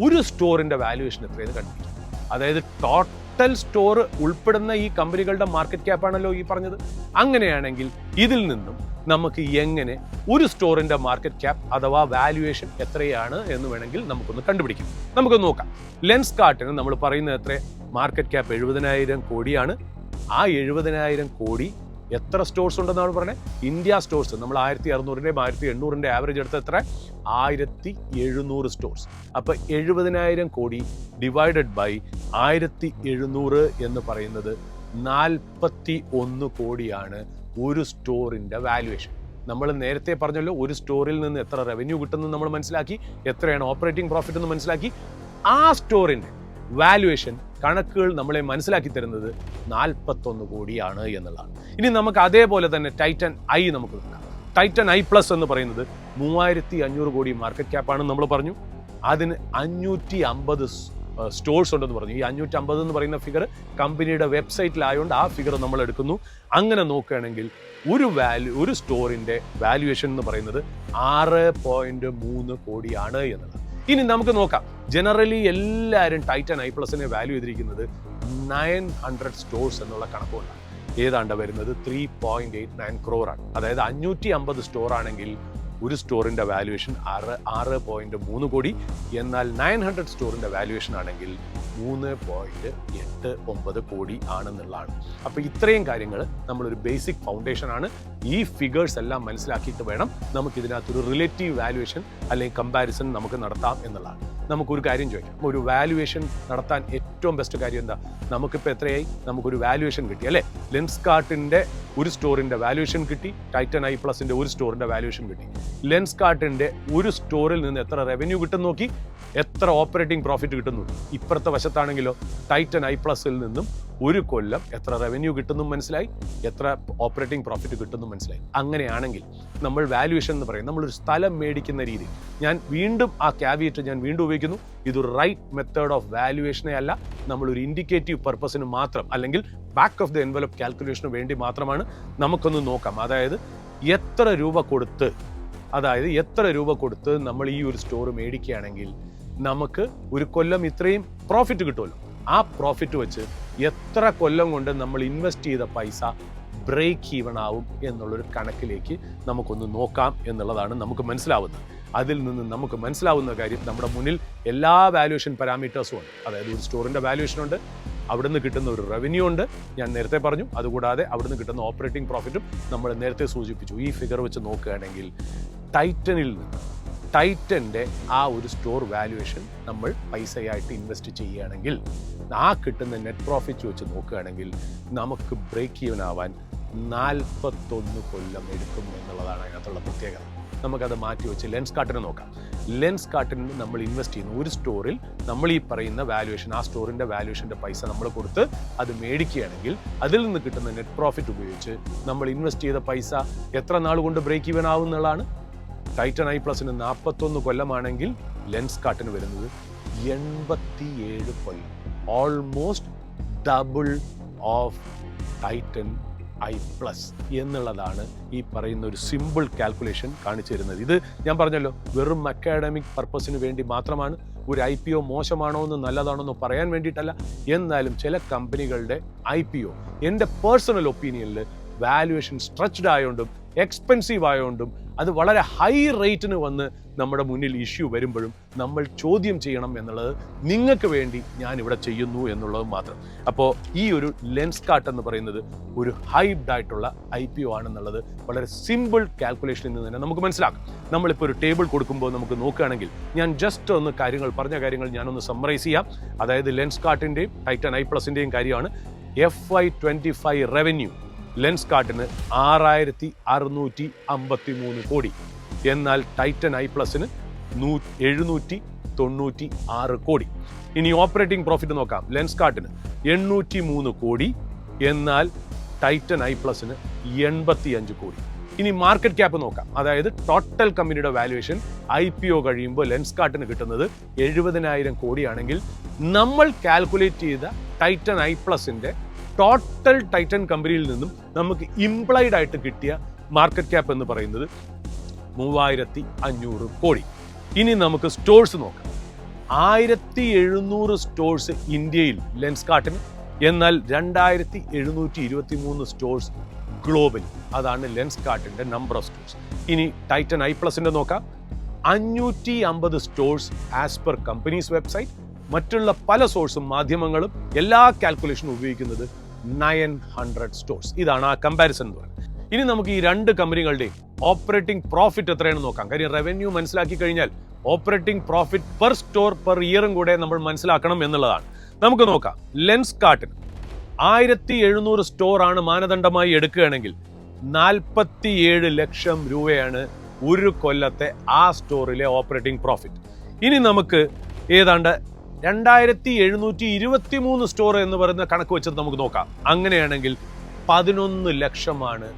ഒരു സ്റ്റോറിന്റെ വാല്യുവേഷൻ എത്രയെന്ന് കണ്ടുപിടിക്കാം. അതായത് ടോട്ടൽ സ്റ്റോർ ഉൾപ്പെടുന്ന ഈ കമ്പനികളുടെ മാർക്കറ്റ് ക്യാപ്പാണല്ലോ ഈ പറഞ്ഞത്. അങ്ങനെയാണെങ്കിൽ ഇതിൽ നിന്നും നമുക്ക് എങ്ങനെ ഒരു സ്റ്റോറിന്റെ മാർക്കറ്റ് ക്യാപ്പ് അഥവാ വാല്യുവേഷൻ എത്രയാണ് എന്ന് വേണമെങ്കിൽ നമുക്കൊന്ന് കണ്ടുപിടിക്കാം. നമുക്കൊന്ന് നോക്കാം. ലെൻസ്കാർട്ടിന് നമ്മൾ പറയുന്നത് എത്ര? മാർക്കറ്റ് ക്യാപ്പ് 70,000 കോടിയാണ്. ആ 70,000 കോടി എത്ര സ്റ്റോഴ്സ് ഉണ്ടെന്നാണ് പറഞ്ഞത്? ഇന്ത്യ സ്റ്റോഴ്സ് നമ്മൾ 1600-ന്റെയും 1800-ന്റെ ആവറേജ് എടുത്ത എത്ര? 1700 സ്റ്റോഴ്സ്. അപ്പൊ 70,000 കോടി ഡിവൈഡഡ് ബൈ 1700 എന്ന് പറയുന്നത് 41 കോടിയാണ് ഒരു സ്റ്റോറിന്റെ വാല്യുവേഷൻ. നമ്മൾ നേരത്തെ പറഞ്ഞല്ലോ, ഒരു സ്റ്റോറിൽ നിന്ന് എത്ര റവന്യൂ കിട്ടുന്നു നമ്മൾ മനസ്സിലാക്കി, എത്രയാണ് ഓപ്പറേറ്റിംഗ് പ്രോഫിറ്റ് എന്ന് മനസ്സിലാക്കി. ആ സ്റ്റോറിന്റെ വാല്യുവേഷൻ കണക്കുകൾ നമ്മളെ മനസ്സിലാക്കി തരുന്നത് 41 കോടിയാണ് എന്നുള്ളതാണ്. ഇനി നമുക്ക് അതേപോലെ തന്നെ ടൈറ്റൻ ഐ നമുക്ക് നോക്കാം. ടൈറ്റൻ ഐ പ്ലസ് എന്ന് പറയുന്നത് 3500 കോടി മാർക്കറ്റ് ക്യാപ്പാണെന്ന് നമ്മൾ പറഞ്ഞു. അതിന് 550 സ്റ്റോഴ്സ് ഉണ്ടെന്ന് പറഞ്ഞു. ഈ 550 എന്ന് പറയുന്ന ഫിഗർ കമ്പനിയുടെ വെബ്സൈറ്റിലായതുകൊണ്ട് ആ ഫിഗർ നമ്മൾ എടുക്കുന്നു. അങ്ങനെ നോക്കുകയാണെങ്കിൽ ഒരു സ്റ്റോറിന്റെ വാല്യുവേഷൻ എന്ന് പറയുന്നത് 6.3 കോടിയാണ് എന്നുള്ളത്. ഇനി നമുക്ക് നോക്കാം. ജനറലി എല്ലാവരും ടൈറ്റൻ ഐ പ്ലസിനെ വാല്യൂ ചെയ്തിരിക്കുന്നത് 900 സ്റ്റോഴ്സ് എന്നുള്ള കണക്കുകൊണ്ടാണ്. ഏതാണ്ട് വരുന്നത് 3.89 crore ആണ്. അതായത് 550 സ്റ്റോർ ആണെങ്കിൽ ഒരു സ്റ്റോറിന്റെ വാല്യുവേഷൻ 6.3 കോടി. എന്നാൽ 900 സ്റ്റോറിന്റെ വാല്യുവേഷൻ ആണെങ്കിൽ 3.89 കോടി ആണെന്നുള്ളതാണ്. അപ്പൊ ഇത്രയും കാര്യങ്ങൾ നമ്മളൊരു ബേസിക് ഫൗണ്ടേഷൻ ആണ്. ഈ ഫിഗേഴ്സ് എല്ലാം മനസ്സിലാക്കിയിട്ട് വേണം നമുക്ക് ഇതിനകത്തൊരു റിലേറ്റീവ് വാല്യുവേഷൻ അല്ലെങ്കിൽ കമ്പാരിസൺ നമുക്ക് നടത്താം എന്നുള്ളതാണ്. നമുക്കൊരു കാര്യം ചോദിക്കാം. ഒരു വാല്യുവേഷൻ നടത്താൻ ഏറ്റവും ബെസ്റ്റ് കാര്യം എന്താ? നമുക്കിപ്പോൾ എത്രയായി? നമുക്കൊരു വാല്യുവേഷൻ കിട്ടി അല്ലേ? ലെൻസ്കാർട്ടിന്റെ ഒരു സ്റ്റോറിന്റെ വാല്യുവേഷൻ കിട്ടി, ടൈറ്റൻ ഐ പ്ലസിന്റെ ഒരു സ്റ്റോറിന്റെ വാല്യുവേഷൻ കിട്ടി. ലെൻസ്കാർട്ടിന്റെ ഒരു സ്റ്റോറിൽ നിന്ന് എത്ര റവന്യൂ കിട്ടും നോക്കി, എത്ര ഓപ്പറേറ്റിംഗ് പ്രോഫിറ്റ് കിട്ടുന്നു. ഇപ്പുറത്തെ വശത്താണെങ്കിലോ ടൈറ്റൻ ഐ പ്ലസിൽ നിന്നും ഒരു കൊല്ലം എത്ര റവന്യൂ കിട്ടുന്നു മനസ്സിലായി, എത്ര ഓപ്പറേറ്റിംഗ് പ്രോഫിറ്റ് കിട്ടുന്നു മനസ്സിലായി. അങ്ങനെയാണെങ്കിൽ നമ്മൾ വാല്യുവേഷൻ എന്ന് പറയും നമ്മളൊരു സ്ഥലം മേടിക്കുന്ന രീതി. ഞാൻ വീണ്ടും ആ ക്യാവിയേറ്റ് ഞാൻ വീണ്ടും ഉപയോഗിക്കുന്നു. ഇതൊരു റൈറ്റ് മെത്തേഡ് ഓഫ് വാല്യുവേഷനെ അല്ല, നമ്മളൊരു ഇൻഡിക്കേറ്റീവ് പർപ്പസിന് മാത്രം അല്ലെങ്കിൽ ബാക്ക് ഓഫ് ദ എൻവലപ്പ് കാൽക്കുലേഷന് വേണ്ടി മാത്രമാണ് നമുക്കൊന്ന് നോക്കാം. അതായത് എത്ര രൂപ കൊടുത്ത് നമ്മൾ ഈ ഒരു സ്റ്റോർ മേടിക്കുകയാണെങ്കിൽ നമുക്ക് ഒരു കൊല്ലം ഇത്രയും പ്രോഫിറ്റ് കിട്ടുമല്ലോ. ആ പ്രോഫിറ്റ് വെച്ച് എത്ര കൊല്ലം കൊണ്ട് നമ്മൾ ഇൻവെസ്റ്റ് ചെയ്ത പൈസ ബ്രേക്ക് ഈവൺ ആവും എന്നുള്ളൊരു കണക്കിലേക്ക് നമുക്കൊന്ന് നോക്കാം എന്നുള്ളതാണ് നമുക്ക് മനസ്സിലാവുന്നത്. അതിൽ നിന്ന് നമുക്ക് മനസ്സിലാവുന്ന കാര്യം, നമ്മുടെ മുന്നിൽ എല്ലാ വാല്യുവേഷൻ പാരാമീറ്റേഴ്സും ഉണ്ട്. അതായത് ഒരു സ്റ്റോറിന്റെ വാല്യുവേഷൻ ഉണ്ട്, അവിടുന്ന് കിട്ടുന്ന ഒരു റവന്യൂ ഉണ്ട്, ഞാൻ നേരത്തെ പറഞ്ഞു. അതുകൂടാതെ അവിടുന്ന് കിട്ടുന്ന ഓപ്പറേറ്റിംഗ് പ്രോഫിറ്റും നമ്മൾ നേരത്തെ സൂചിപ്പിച്ചു. ഈ ഫിഗർ വെച്ച് നോക്കുകയാണെങ്കിൽ ടൈറ്റന്റെ ആ ഒരു സ്റ്റോർ വാല്യുവേഷൻ നമ്മൾ പൈസയായിട്ട് ഇൻവെസ്റ്റ് ചെയ്യുകയാണെങ്കിൽ ആ കിട്ടുന്ന നെറ്റ് പ്രോഫിറ്റ് വെച്ച് നോക്കുകയാണെങ്കിൽ നമുക്ക് ബ്രേക്ക് ഈവൻ ആവാൻ 41 കൊല്ലം എടുക്കും എന്നുള്ളതാണ് അതിനകത്തുള്ള പ്രത്യേകത. നമുക്കത് മാറ്റി വെച്ച് ലെൻസ്കാർട്ടിനെ നോക്കാം. ലെൻസ്കാർട്ടിന് നമ്മൾ ഇൻവെസ്റ്റ് ചെയ്യുന്ന ഒരു സ്റ്റോറിൽ നമ്മൾ ഈ പറയുന്ന വാല്യുവേഷൻ, ആ സ്റ്റോറിന്റെ വാല്യുവേഷന്റെ പൈസ നമ്മൾ കൊടുത്ത് അത് മേടിക്കുകയാണെങ്കിൽ അതിൽ നിന്ന് കിട്ടുന്ന നെറ്റ് പ്രോഫിറ്റ് ഉപയോഗിച്ച് നമ്മൾ ഇൻവെസ്റ്റ് ചെയ്ത പൈസ എത്ര നാൾ കൊണ്ട് ബ്രേക്ക് ഈവൻ ആവും എന്നുള്ളതാണ്. ടൈറ്റൻ ഐ പ്ലസിന് 41 കൊല്ലമാണെങ്കിൽ ലെൻസ്കാർട്ടിന് വരുന്നത് 87 കൊല്ലം. Almost double of Titan eye plus എന്നുള്ളതാണ് ഈ പറയുന്ന ഒരു സിമ്പിൾ കാൽക്കുലേഷൻ കാണിച്ചു തരുന്നത്. ഇത് ഞാൻ പറഞ്ഞല്ലോ, വെറും അക്കാഡമിക് പർപ്പസിന് വേണ്ടി മാത്രമാണ്. ഒരു IPO മോശമാണോ എന്ന് നല്ലതാണോ എന്ന് പറയാൻ വേണ്ടിയിട്ടല്ല. എന്നാലും ചില കമ്പനികളുടെ IPO എൻ്റെ പേഴ്സണൽ ഒപ്പീനിയനിൽ വാല്യുവേഷൻ സ്ട്രെച്ച്ഡ് ആയതുകൊണ്ടും എക്സ്പെൻസീവ് ആയതുകൊണ്ടും അത് വളരെ ഹൈ റേറ്റിന് വന്ന് നമ്മുടെ മുന്നിൽ ഇഷ്യൂ വരുമ്പോഴും നമ്മൾ ചോദ്യം ചെയ്യണം എന്നുള്ളത് നിങ്ങൾക്ക് വേണ്ടി ഞാൻ ഇവിടെ ചെയ്യുന്നു എന്നുള്ളത് മാത്രം. അപ്പോൾ ഈ ഒരു ലെൻസ്കാർട്ട് എന്ന് പറയുന്നത് ഒരു ഹൈബ്ഡ് ആയിട്ടുള്ള IPO ആണെന്നുള്ളത് വളരെ സിമ്പിൾ കാൽക്കുലേഷനിൽ നിന്ന് തന്നെ നമുക്ക് മനസ്സിലാക്കാം. നമ്മളിപ്പോൾ ഒരു ടേബിൾ കൊടുക്കുമ്പോൾ നമുക്ക് നോക്കുകയാണെങ്കിൽ ഞാൻ ജസ്റ്റ് ഒന്ന് പറഞ്ഞ കാര്യങ്ങൾ ഞാനൊന്ന് സമ്മറൈസ് ചെയ്യാം. അതായത് ലെൻസ്കാർട്ടിൻ്റെയും ടൈറ്റൻ ഐ പ്ലസിൻ്റെയും കാര്യമാണ്. FY25 റവന്യൂ ലെൻസ്കാർട്ടിന് 6653 കോടി. എന്നാൽ ടൈറ്റൻ ഐ പ്ലസിന് 796 കോടി. ഇനി ഓപ്പറേറ്റിംഗ് പ്രോഫിറ്റ് നോക്കാം. ലെൻസ്കാർട്ടിന് 803 കോടി, എന്നാൽ ടൈറ്റൻ ഐ പ്ലസിന് 85 കോടി. ഇനി മാർക്കറ്റ് ക്യാപ്പ് നോക്കാം. അതായത് ടോട്ടൽ കമ്പനിയുടെ വാല്യുവേഷൻ IPO കഴിയുമ്പോൾ ലെൻസ്കാർട്ടിന് കിട്ടുന്നത് 70,000 കോടിയാണെങ്കിൽ നമ്മൾ കാൽക്കുലേറ്റ് ചെയ്ത ടൈറ്റൻ ഐ പ്ലസിന്റെ ടോട്ടൽ ടൈറ്റൻ കമ്പനിയിൽ നിന്നും നമുക്ക് ഇംപ്ലൈഡ് ആയിട്ട് കിട്ടിയ മാർക്കറ്റ് ക്യാപ്പ് എന്ന് പറയുന്നത് 3500 കോടി. ഇനി നമുക്ക് സ്റ്റോഴ്സ് നോക്കാം. 1700 സ്റ്റോഴ്സ് ഇന്ത്യയിൽ ലെൻസ്കാർട്ടിന്, എന്നാൽ 2723 സ്റ്റോഴ്സ് ഗ്ലോബലി. അതാണ് ലെൻസ്കാർട്ടിന്റെ നമ്പർ ഓഫ് സ്റ്റോഴ്സ്. ഇനി ടൈറ്റൻ ഐപ്ലസിന്റെ നോക്കാം. 550 stores as per companies website. മറ്റുള്ള പല സോഴ്സും മാധ്യമങ്ങളും എല്ലാ കാൽക്കുലേഷനും ഉപയോഗിക്കുന്നത് 900 സ്റ്റോഴ്സ്. ഇതാണ് ആ കമ്പാരിസൺ എന്ന് പറയുന്നത്. ഇനി നമുക്ക് ഈ രണ്ട് കമ്പനികളുടെയും ഓപ്പറേറ്റിംഗ് പ്രോഫിറ്റ് എത്രയാണെന്ന് നോക്കാം. കാര്യം റവന്യൂ മനസ്സിലാക്കി കഴിഞ്ഞാൽ operating profit per store per ഇയറും കൂടെ നമ്മൾ മനസ്സിലാക്കണം എന്നുള്ളതാണ്. നമുക്ക് നോക്കാം. ലെൻസ്കാർട്ടിന് 1700 സ്റ്റോർ ആണ് മാനദണ്ഡമായി എടുക്കുകയാണെങ്കിൽ 47 ലക്ഷം രൂപയാണ് ഒരു കൊല്ലത്തെ ആ സ്റ്റോറിലെ ഓപ്പറേറ്റിംഗ് പ്രോഫിറ്റ്. ഇനി നമുക്ക് ഏതാണ്ട് 2723 സ്റ്റോർ എന്ന് പറയുന്ന കണക്ക് വെച്ചിട്ട് നമുക്ക് നോക്കാം. അങ്ങനെയാണെങ്കിൽ 11 ലക്ഷമാണ്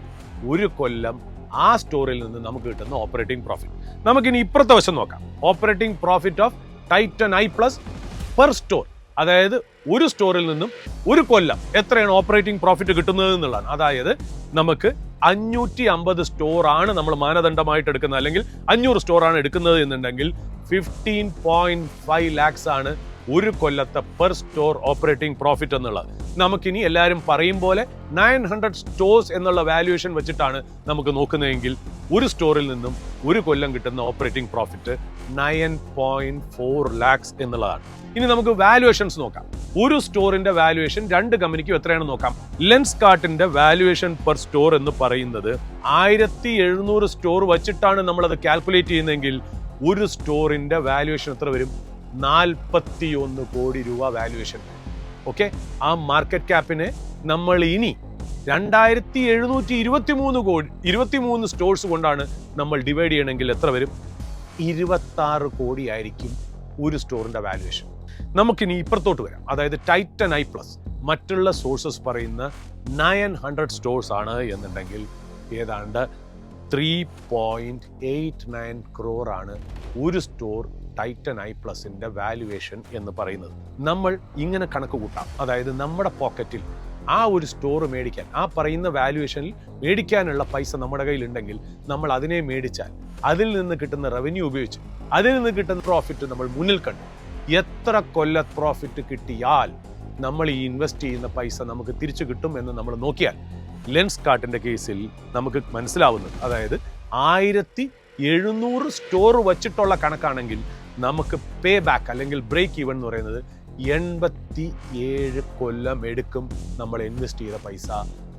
ഒരു കൊല്ലം ആ സ്റ്റോറിൽ നിന്ന് നമുക്ക് കിട്ടുന്ന ഓപ്പറേറ്റിംഗ് പ്രോഫിറ്റ്. നമുക്കിനി ഇപ്പുറത്തെ വശം നോക്കാം. Operating profit of Titan eye plus per store, അതായത് ഒരു സ്റ്റോറിൽ നിന്നും ഒരു കൊല്ലം എത്രയാണ് ഓപ്പറേറ്റിംഗ് പ്രോഫിറ്റ് കിട്ടുന്നത് എന്നുള്ളതാണ്. അതായത് നമുക്ക് 550 സ്റ്റോർ ആണ് നമ്മൾ മാനദണ്ഡമായിട്ട് എടുക്കുന്നത്, അല്ലെങ്കിൽ 500 സ്റ്റോർ ആണ് എടുക്കുന്നത് എന്നുണ്ടെങ്കിൽ 15.5 ലാക്സ് ആണ് ഒരു കൊല്ലത്തെ പെർ സ്റ്റോർ ഓപ്പറേറ്റിംഗ് പ്രോഫിറ്റ് എന്നുള്ളത്. നമുക്കിനി എല്ലാവരും പറയും പോലെ 900 സ്റ്റോഴ്സ് എന്നുള്ള വാല്യുവേഷൻ വെച്ചിട്ടാണ് നമുക്ക് നോക്കുന്നതെങ്കിൽ ഒരു സ്റ്റോറിൽ നിന്നും ഒരു കൊല്ലം കിട്ടുന്ന ഓപ്പറേറ്റിംഗ് പ്രോഫിറ്റ് 9.4 ലാക്സ് എന്നുള്ളതാണ്. ഇനി നമുക്ക് വാല്യുവേഷൻസ് നോക്കാം. ഒരു സ്റ്റോറിന്റെ വാല്യുവേഷൻ രണ്ട് കമ്പനിക്കും എത്രയാണെന്ന് നോക്കാം. ലെൻസ്കാർട്ടിന്റെ വാല്യുവേഷൻ പെർ സ്റ്റോർ എന്ന് പറയുന്നത് 1700 സ്റ്റോർ വെച്ചിട്ടാണ് നമ്മളത് കാൽക്കുലേറ്റ് ചെയ്യുന്നതെങ്കിൽ ഒരു സ്റ്റോറിന്റെ വാല്യുവേഷൻ എത്ര വരും? 41 കോടി രൂപ വാല്യുവേഷൻ. ഓക്കെ, ആ മാർക്കറ്റ് ക്യാപ്പിനെ നമ്മൾ ഇനി 2723 സ്റ്റോഴ്സ് കൊണ്ടാണ് നമ്മൾ ഡിവൈഡ് ചെയ്യണമെങ്കിൽ എത്ര വരും? 26 കോടി ആയിരിക്കും ഒരു സ്റ്റോറിന്റെ വാല്യുവേഷൻ. നമുക്കിനി ഇപ്പുറത്തോട്ട് വരാം. അതായത് ടൈറ്റൻ ഐ പ്ലസ് മറ്റുള്ള സോഴ്സസ് പറയുന്ന 900 സ്റ്റോഴ്സ് ആണ് എന്നുണ്ടെങ്കിൽ ഏതാണ്ട് 3.89 crore ആണ് ഒരു സ്റ്റോർ ടൈറ്റൻ ഐ പ്ലസിന്റെ വാല്യുവേഷൻ എന്ന് പറയുന്നത്. നമ്മൾ ഇങ്ങനെ കണക്ക് കൂട്ടാം. അതായത് നമ്മുടെ പോക്കറ്റിൽ ആ ഒരു സ്റ്റോർ മേടിക്കാൻ, ആ പറയുന്ന വാല്യുവേഷനിൽ മേടിക്കാനുള്ള പൈസ നമ്മുടെ കയ്യിലുണ്ടെങ്കിൽ നമ്മൾ അതിനെ മേടിച്ചാൽ അതിൽ നിന്ന് കിട്ടുന്ന റവന്യൂ ഉപയോഗിച്ച് അതിൽ നിന്ന് കിട്ടുന്ന പ്രോഫിറ്റ് നമ്മൾ മുന്നിൽ കണ്ടു എത്ര കൊല്ല പ്രോഫിറ്റ് കിട്ടിയാൽ നമ്മൾ ഈ ഇൻവെസ്റ്റ് ചെയ്യുന്ന പൈസ നമുക്ക് തിരിച്ചു കിട്ടും എന്ന് നമ്മൾ നോക്കിയാൽ ലെൻസ്കാർട്ടിന്റെ കേസിൽ നമുക്ക് മനസ്സിലാവുന്നത്, അതായത് 1700 സ്റ്റോർ വച്ചിട്ടുള്ള കണക്കാണെങ്കിൽ നമുക്ക് പേ ബാക്ക് അല്ലെങ്കിൽ ബ്രേക്ക് ഈവൻ എന്ന് പറയുന്നത് 87 കൊല്ലം എടുക്കും നമ്മൾ ഇൻവെസ്റ്റ് ചെയ്ത പൈസ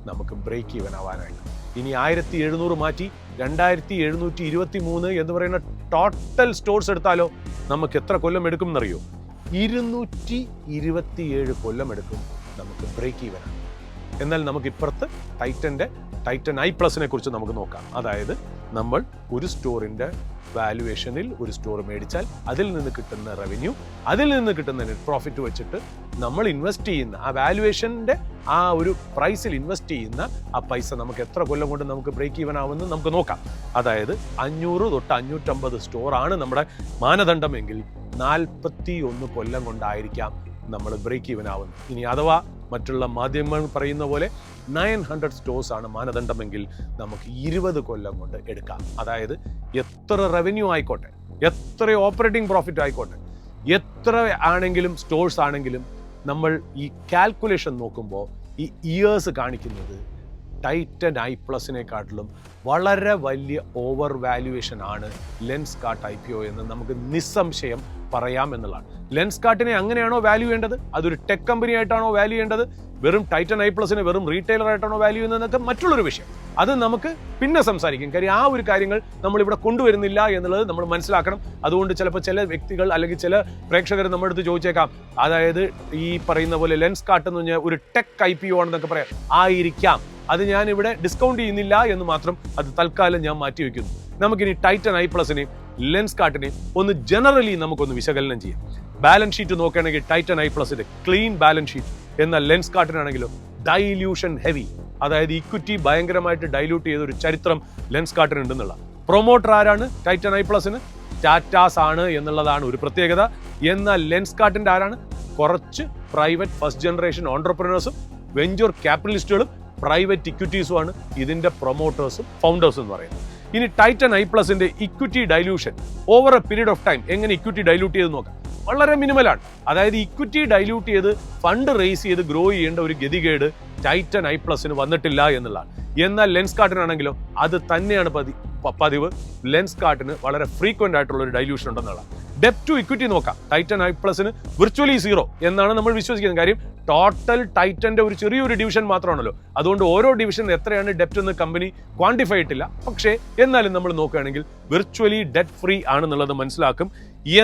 നമുക്ക് ബ്രേക്ക് ഈവൻ ആവാനായിട്ട്. ഇനി 1700 മാറ്റി 2723 എന്ന് പറയുന്ന ടോട്ടൽ സ്റ്റോർസ് എടുത്താലോ നമുക്ക് എത്ര കൊല്ലം എടുക്കും എന്നറിയോ? 227 കൊല്ലം എടുക്കും നമുക്ക് ബ്രേക്ക് ഈവൻ. എന്നാൽ നമുക്ക് ഇപ്പുറത്ത് ടൈറ്റൻ ഐ പ്ലസിനെ കുറിച്ച് നമുക്ക് നോക്കാം. അതായത് നമ്മൾ ഒരു സ്റ്റോറിന്റെ വാല്യുവേഷനിൽ ഒരു സ്റ്റോർ മേടിച്ചാൽ അതിൽ നിന്ന് കിട്ടുന്ന റവന്യൂ, അതിൽ നിന്ന് കിട്ടുന്ന നെറ്റ് പ്രോഫിറ്റ് വെച്ചിട്ട് നമ്മൾ ഇൻവെസ്റ്റ് ചെയ്യുന്ന ആ വാല്യുവേഷന്റെ ആ ഒരു പ്രൈസിൽ ഇൻവെസ്റ്റ് ചെയ്യുന്ന ആ പൈസ നമുക്ക് എത്ര കൊല്ലം കൊണ്ട് നമുക്ക് ബ്രേക്ക് ഈവൻ ആവുമെന്ന് നമുക്ക് നോക്കാം. അതായത് 500 തൊട്ട് 550 സ്റ്റോർ ആണ് നമ്മുടെ മാനദണ്ഡമെങ്കിൽ 41 കൊല്ലം കൊണ്ടായിരിക്കാം നമ്മൾ ബ്രേക്ക് ഈവൻ ആവുന്നത്. ഇനി അഥവാ മറ്റുള്ള മാധ്യമങ്ങൾ പറയുന്ന പോലെ 900 സ്റ്റോഴ്സ് ആണ് മാനദണ്ഡമെങ്കിൽ നമുക്ക് 20 കൊല്ലം കൊണ്ട് എടുക്കാം. അതായത് എത്ര റവന്യൂ ആയിക്കോട്ടെ, എത്ര ഓപ്പറേറ്റിംഗ് പ്രോഫിറ്റ് ആയിക്കോട്ടെ, എത്ര ആണെങ്കിലും സ്റ്റോഴ്സ് ആണെങ്കിലും നമ്മൾ ഈ കാൽക്കുലേഷൻ നോക്കുമ്പോൾ ഈ ഇയേഴ്സ് കാണിക്കുന്നത് ടൈറ്റൻ ഐ പ്ലസിനെക്കാട്ടിലും വളരെ വലിയ ഓവർ വാല്യുവേഷൻ ആണ് ലെൻസ്കാർട്ട് IPO എന്ന് നമുക്ക് നിസ്സംശയം പറയാം എന്നുള്ളതാണ്. ലെൻസ്കാർട്ടിനെ അങ്ങനെയാണോ വാല്യൂ ചെയ്യേണ്ടത്? അതൊരു ടെക് കമ്പനി ആയിട്ടാണോ വാല്യൂ ചെയ്യേണ്ടത്? വെറും ടൈറ്റൻ ഐ പ്ലസിനെ വെറും റീറ്റെയിലർ ആയിട്ടാണോ വാല്യൂ ചെയ്യുന്നതെന്നൊക്കെ മറ്റുള്ളൊരു വിഷയം. അത് നമുക്ക് പിന്നെ സംസാരിക്കും. കാര്യം ആ ഒരു കാര്യങ്ങൾ നമ്മളിവിടെ കൊണ്ടുവരുന്നില്ല എന്നുള്ളത് നമ്മൾ മനസ്സിലാക്കണം. അതുകൊണ്ട് ചിലപ്പോൾ ചില വ്യക്തികൾ അല്ലെങ്കിൽ ചില പ്രേക്ഷകർ നമ്മുടെ അടുത്ത് ചോദിച്ചേക്കാം, അതായത് ഈ പറയുന്ന പോലെ ലെൻസ്കാർട്ട് എന്ന് പറഞ്ഞാൽ ഒരു ടെക് IPO ആണെന്നൊക്കെ പറയാം. ആയിരിക്കാം, അത് ഞാൻ ഇവിടെ ഡിസ്കൗണ്ട് ചെയ്യുന്നില്ല എന്ന് മാത്രം, അത് തൽക്കാലം ഞാൻ മാറ്റി വെക്കുന്നു. നമുക്കിനി ടൈറ്റൻ ഐ പ്ലസിനെയും ലെൻസ്കാർട്ടിനെയും ഒന്ന് ജനറലി നമുക്കൊന്ന് വിശകലനം ചെയ്യാം. ബാലൻസ് ഷീറ്റ് നോക്കുകയാണെങ്കിൽ ടൈറ്റൻ ഐ പ്ലസിന്റെ ക്ലീൻ ബാലൻസ് ഷീറ്റ്, എന്നാൽ ലെൻസ്കാർട്ടിനാണെങ്കിലോ ഡൈല്യൂഷൻ ഹെവി, അതായത് ഇക്വിറ്റി ഭയങ്കരമായിട്ട് ഡൈല്യൂട്ട് ചെയ്ത ഒരു ചരിത്രം ലെൻസ്കാർട്ടിന് ഉണ്ടെന്നുള്ള. പ്രൊമോട്ടർ ആരാണ് ടൈറ്റൻ ഐ പ്ലസിന്? ടാറ്റാസ് ആണ് എന്നുള്ളതാണ് ഒരു പ്രത്യേകത. എന്നാൽ ലെൻസ്കാർട്ടിന്റെ ആരാണ്? കുറച്ച് പ്രൈവറ്റ് ഫസ്റ്റ് ജനറേഷൻ ഓൺട്രപ്രനേഴ്സും വെഞ്ചർ ക്യാപിറ്റലിസ്റ്റുകളും പ്രൈവറ്റ് ഇക്വിറ്റീസുമാണ് ഇതിന്റെ പ്രൊമോട്ടേഴ്സും ഫൗണ്ടേഴ്സും എന്ന് പറയുന്നത്. ഇനി ടൈറ്റൻ ഐ പ്ലസിന്റെ equity dilution over a period of time എങ്ങനെ ഇക്വിറ്റി ഡൈല്യൂട്ട് ചെയ്ത് നോക്കാം. വളരെ മിനിമലാണ്. അതായത് ഇക്വിറ്റി ഡൈല്യൂട്ട് ചെയ്ത് ഫണ്ട് റേസ് ചെയ്ത് ഗ്രോ ചെയ്യേണ്ട ഒരു ഗതികേട് ടൈറ്റൻ ഐ പ്ലസിന് വന്നിട്ടില്ല എന്നുള്ളതാണ്. എന്നാൽ ലെൻസ്കാർട്ടിനാണെങ്കിലോ അത് തന്നെയാണ് പതിവ്. ലെൻസ്കാർട്ടിന് വളരെ ഫ്രീക്വന്റ് ആയിട്ടുള്ള ഒരു ഡൈല്യൂഷൻ ഉണ്ടെന്നുള്ള. ഡെപ്റ്റ് ടു ഇക്വിറ്റി നോക്കാം. ടൈറ്റൻ ഐ പ്ലസിന് വിർച്വലി 0 എന്നാണ് നമ്മൾ വിശ്വസിക്കുന്ന കാര്യം. ടോട്ടൽ ടൈറ്റന്റെ ഒരു ചെറിയൊരു ഡിവിഷൻ മാത്രമാണല്ലോ. അതുകൊണ്ട് ഓരോ ഡിവിഷൻ എത്രയാണ് ഡെപ്റ്റ് എന്ന് കമ്പനി ക്വാണ്ടിഫൈ ഇട്ടില്ല. പക്ഷേ എന്നാലും നമ്മൾ നോക്കുകയാണെങ്കിൽ വിർച്വലി ഡെറ്റ് ഫ്രീ ആണെന്നുള്ളത് മനസ്സിലാക്കും.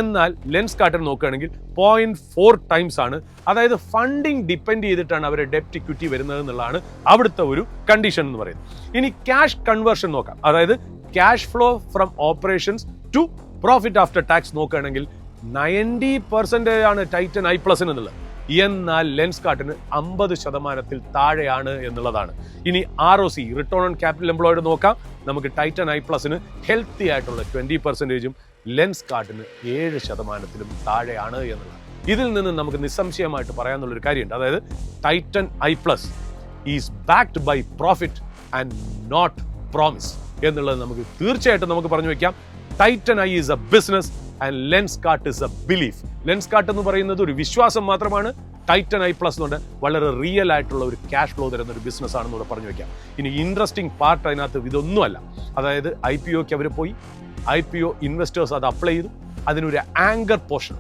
എന്നാൽ ലെൻസ്കാർട്ടിന് നോക്കുകയാണെങ്കിൽ 0.4 ടൈംസ് ആണ്. അതായത് ഫണ്ടിങ് ഡിപ്പെൻഡ് ചെയ്തിട്ടാണ് അവരെ ഡെപ്റ്റ് ഇക്വിറ്റി വരുന്നത് എന്നുള്ളതാണ് അവിടുത്തെ ഒരു കണ്ടീഷൻ എന്ന് പറയുന്നത്. ഇനി ക്യാഷ് കൺവേർഷൻ നോക്കാം. അതായത് cash flow from operations to profit after tax നോക്കുകയാണെങ്കിൽ 90% ആണ് ടൈറ്റൻ ഐ പ്ലസിന് എന്നുള്ളത്. എന്നാൽ ലെൻസ്കാർട്ടിന് 50% താഴെയാണ് എന്നുള്ളതാണ്. ഇനി ROC return on capital employed നോക്കാം. നമുക്ക് ടൈറ്റൻ ഐ പ്ലസിന് ഹെൽത്തി ആയിട്ടുള്ള 20%, ലെൻസ്കാർട്ടിന് 7% താഴെയാണ് എന്നുള്ളത്. ഇതിൽ നിന്ന് നമുക്ക് നിസ്സംശയമായിട്ട് പറയാനുള്ളൊരു കാര്യമുണ്ട്. അതായത് Titan eye plus is backed by profit and not promise എന്നുള്ളത് നമുക്ക് തീർച്ചയായിട്ടും നമുക്ക് പറഞ്ഞു വെക്കാം. Titan eye is a business and Lenskart is a belief. Lenskart എന്ന് പറയുന്നത് ഒരു വിശ്വാസം മാത്രമാണ്. ടൈറ്റൻ ഐ പ്ലസ് എന്നുകൊണ്ട് വളരെ റിയൽ ആയിട്ടുള്ള ഒരു ക്യാഷ് ഫ്ലോ തരുന്ന ഒരു ബിസിനസ് ആണെന്നൂടെ പറഞ്ഞു വെക്കാം. ഇനി ഇൻട്രസ്റ്റിംഗ് പാർട്ട് അതിനകത്ത് ഇതൊന്നുമല്ല. അതായത് IPOക്ക് അവർ പോയി, IPO ഇൻവെസ്റ്റേഴ്സ് അത് അപ്ലൈ ചെയ്തു. അതിനൊരു ആങ്കർ പോർഷൻ.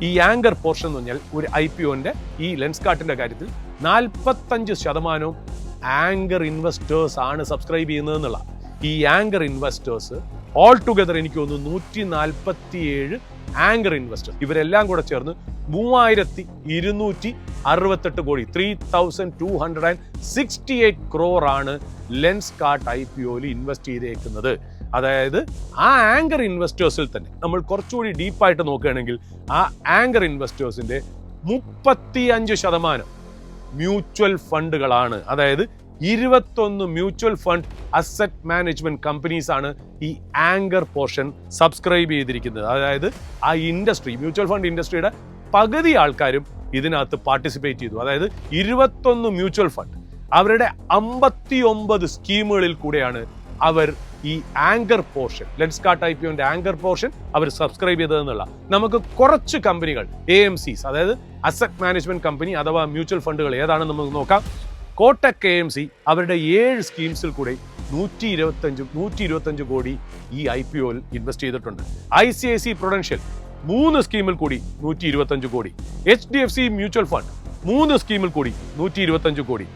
ഈ ആങ്കർ പോർഷൻ എന്ന് പറഞ്ഞാൽ ഒരു IPOന്റെ ഈ ലെൻസ്കാർട്ടിന്റെ കാര്യത്തിൽ 45% ആങ്കർ ഇൻവെസ്റ്റേഴ്സ് ആണ് സബ്സ്ക്രൈബ് ചെയ്യുന്നത് എന്നുള്ള. ഈ ആങ്കർ ഇൻവെസ്റ്റേഴ്സ് ഓൾ ടുഗദർ എനിക്ക് തോന്നുന്നു 147 ആങ്കർ ഇൻവെസ്റ്റേഴ്സ്. ഇവരെല്ലാം കൂടെ ചേർന്ന് 3268 കോടി 3268 crore ആണ് ലെൻസ്കാർട്ട് IPOയിൽ ഇൻവെസ്റ്റ് ചെയ്തേക്കുന്നത്. അതായത് ആ ആങ്കർ ഇൻവെസ്റ്റേഴ്സിൽ തന്നെ നമ്മൾ കുറച്ചുകൂടി ഡീപ്പായിട്ട് നോക്കുകയാണെങ്കിൽ ആ ആങ്കർ ഇൻവെസ്റ്റേഴ്സിന്റെ 35% മ്യൂച്വൽ ഫണ്ടുകളാണ്. അതായത് 21 mutual fund asset management companies ആണ് ഈ ആങ്കർ പോർഷൻ സബ്സ്ക്രൈബ് ചെയ്തിരിക്കുന്നത്. അതായത് ആ ഇൻഡസ്ട്രി, മ്യൂച്വൽ ഫണ്ട് ഇൻഡസ്ട്രിയുടെ പകുതി ആൾക്കാരും ഇതിനകത്ത് പാർട്ടിസിപ്പേറ്റ് ചെയ്തു. അതായത് 21 മ്യൂച്വൽ ഫണ്ട് അവരുടെ 59 സ്കീമുകളിൽ കൂടെയാണ് അവർ ഈ ആങ്കർ പോർഷൻ, ലെൻസ്കാർട്ട് IPOന്റെ ആങ്കർ പോർഷൻ അവർ സബ്സ്ക്രൈബ് ചെയ്തതെന്നുള്ള. നമുക്ക് കുറച്ച് കമ്പനികൾ AMCs, അതായത് അസറ്റ് മാനേജ്മെന്റ് കമ്പനി അഥവാ മ്യൂച്വൽ ഫണ്ടുകൾ ഏതാണെന്ന് നമുക്ക് നോക്കാം. കോട്ടക് AMC അവരുടെ 7 സ്കീംസിൽ കൂടെ 125 കോടി ഈ IPOയിൽ ഇൻവെസ്റ്റ് ചെയ്തിട്ടുണ്ട്. ICICI Prudential 3 സ്കീമിൽ കൂടി 125 കോടി. HDFC മ്യൂച്വൽ ഫണ്ട് 3 സ്കീമിൽ കൂടി 125 കോടി.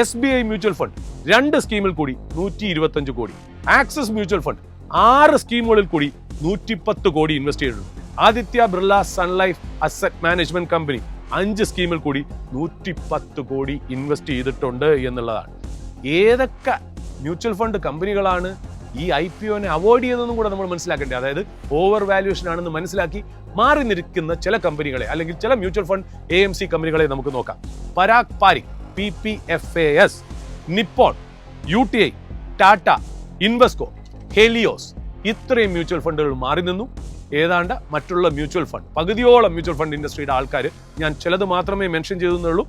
SBI മ്യൂച്വൽ ഫണ്ട് 2 സ്കീമിൽ കൂടി 125 കോടി. ആക്സിസ് മ്യൂച്വൽ ഫണ്ട് 6 സ്കീമുകളിൽ കൂടി 110 കോടി ഇൻവെസ്റ്റ് ചെയ്തിട്ടുണ്ട്. Aditya Birla Sun Life asset management company 5 സ്കീമിൽ കൂടി 110 കോടി ഇൻവെസ്റ്റ് ചെയ്തിട്ടുണ്ട് എന്നുള്ളതാണ്. ഏതൊക്കെ മ്യൂച്വൽ ഫണ്ട് കമ്പനികളാണ് ഈ IPOനെ അവോയ്ഡ് ചെയ്തതെന്നും കൂടെ നമ്മൾ മനസ്സിലാക്കേണ്ടത്. അതായത് ഓവർ വാല്യൂഷൻ ആണെന്ന് മനസ്സിലാക്കി മാറി നിൽക്കുന്ന ചില കമ്പനികളെ അല്ലെങ്കിൽ ചില മ്യൂച്വൽ ഫണ്ട് AMC കമ്പനികളെ നമുക്ക് നോക്കാം. Parag Parikh, PPFAS, Nippon, UTI, Tata, Invesco, Helios ഇത്രയും മ്യൂച്വൽ ഫണ്ടുകൾ മാറി നിന്നു. ഏതാണ്ട് മറ്റുള്ള മ്യൂച്വൽ ഫണ്ട് പകുതിയോളം മ്യൂച്വൽ ഫണ്ട് ഇൻഡസ്ട്രിയുടെ ആൾക്കാർ, ഞാൻ ചിലത് മാത്രമേ മെൻഷൻ ചെയ്തെന്നുള്ളൂ,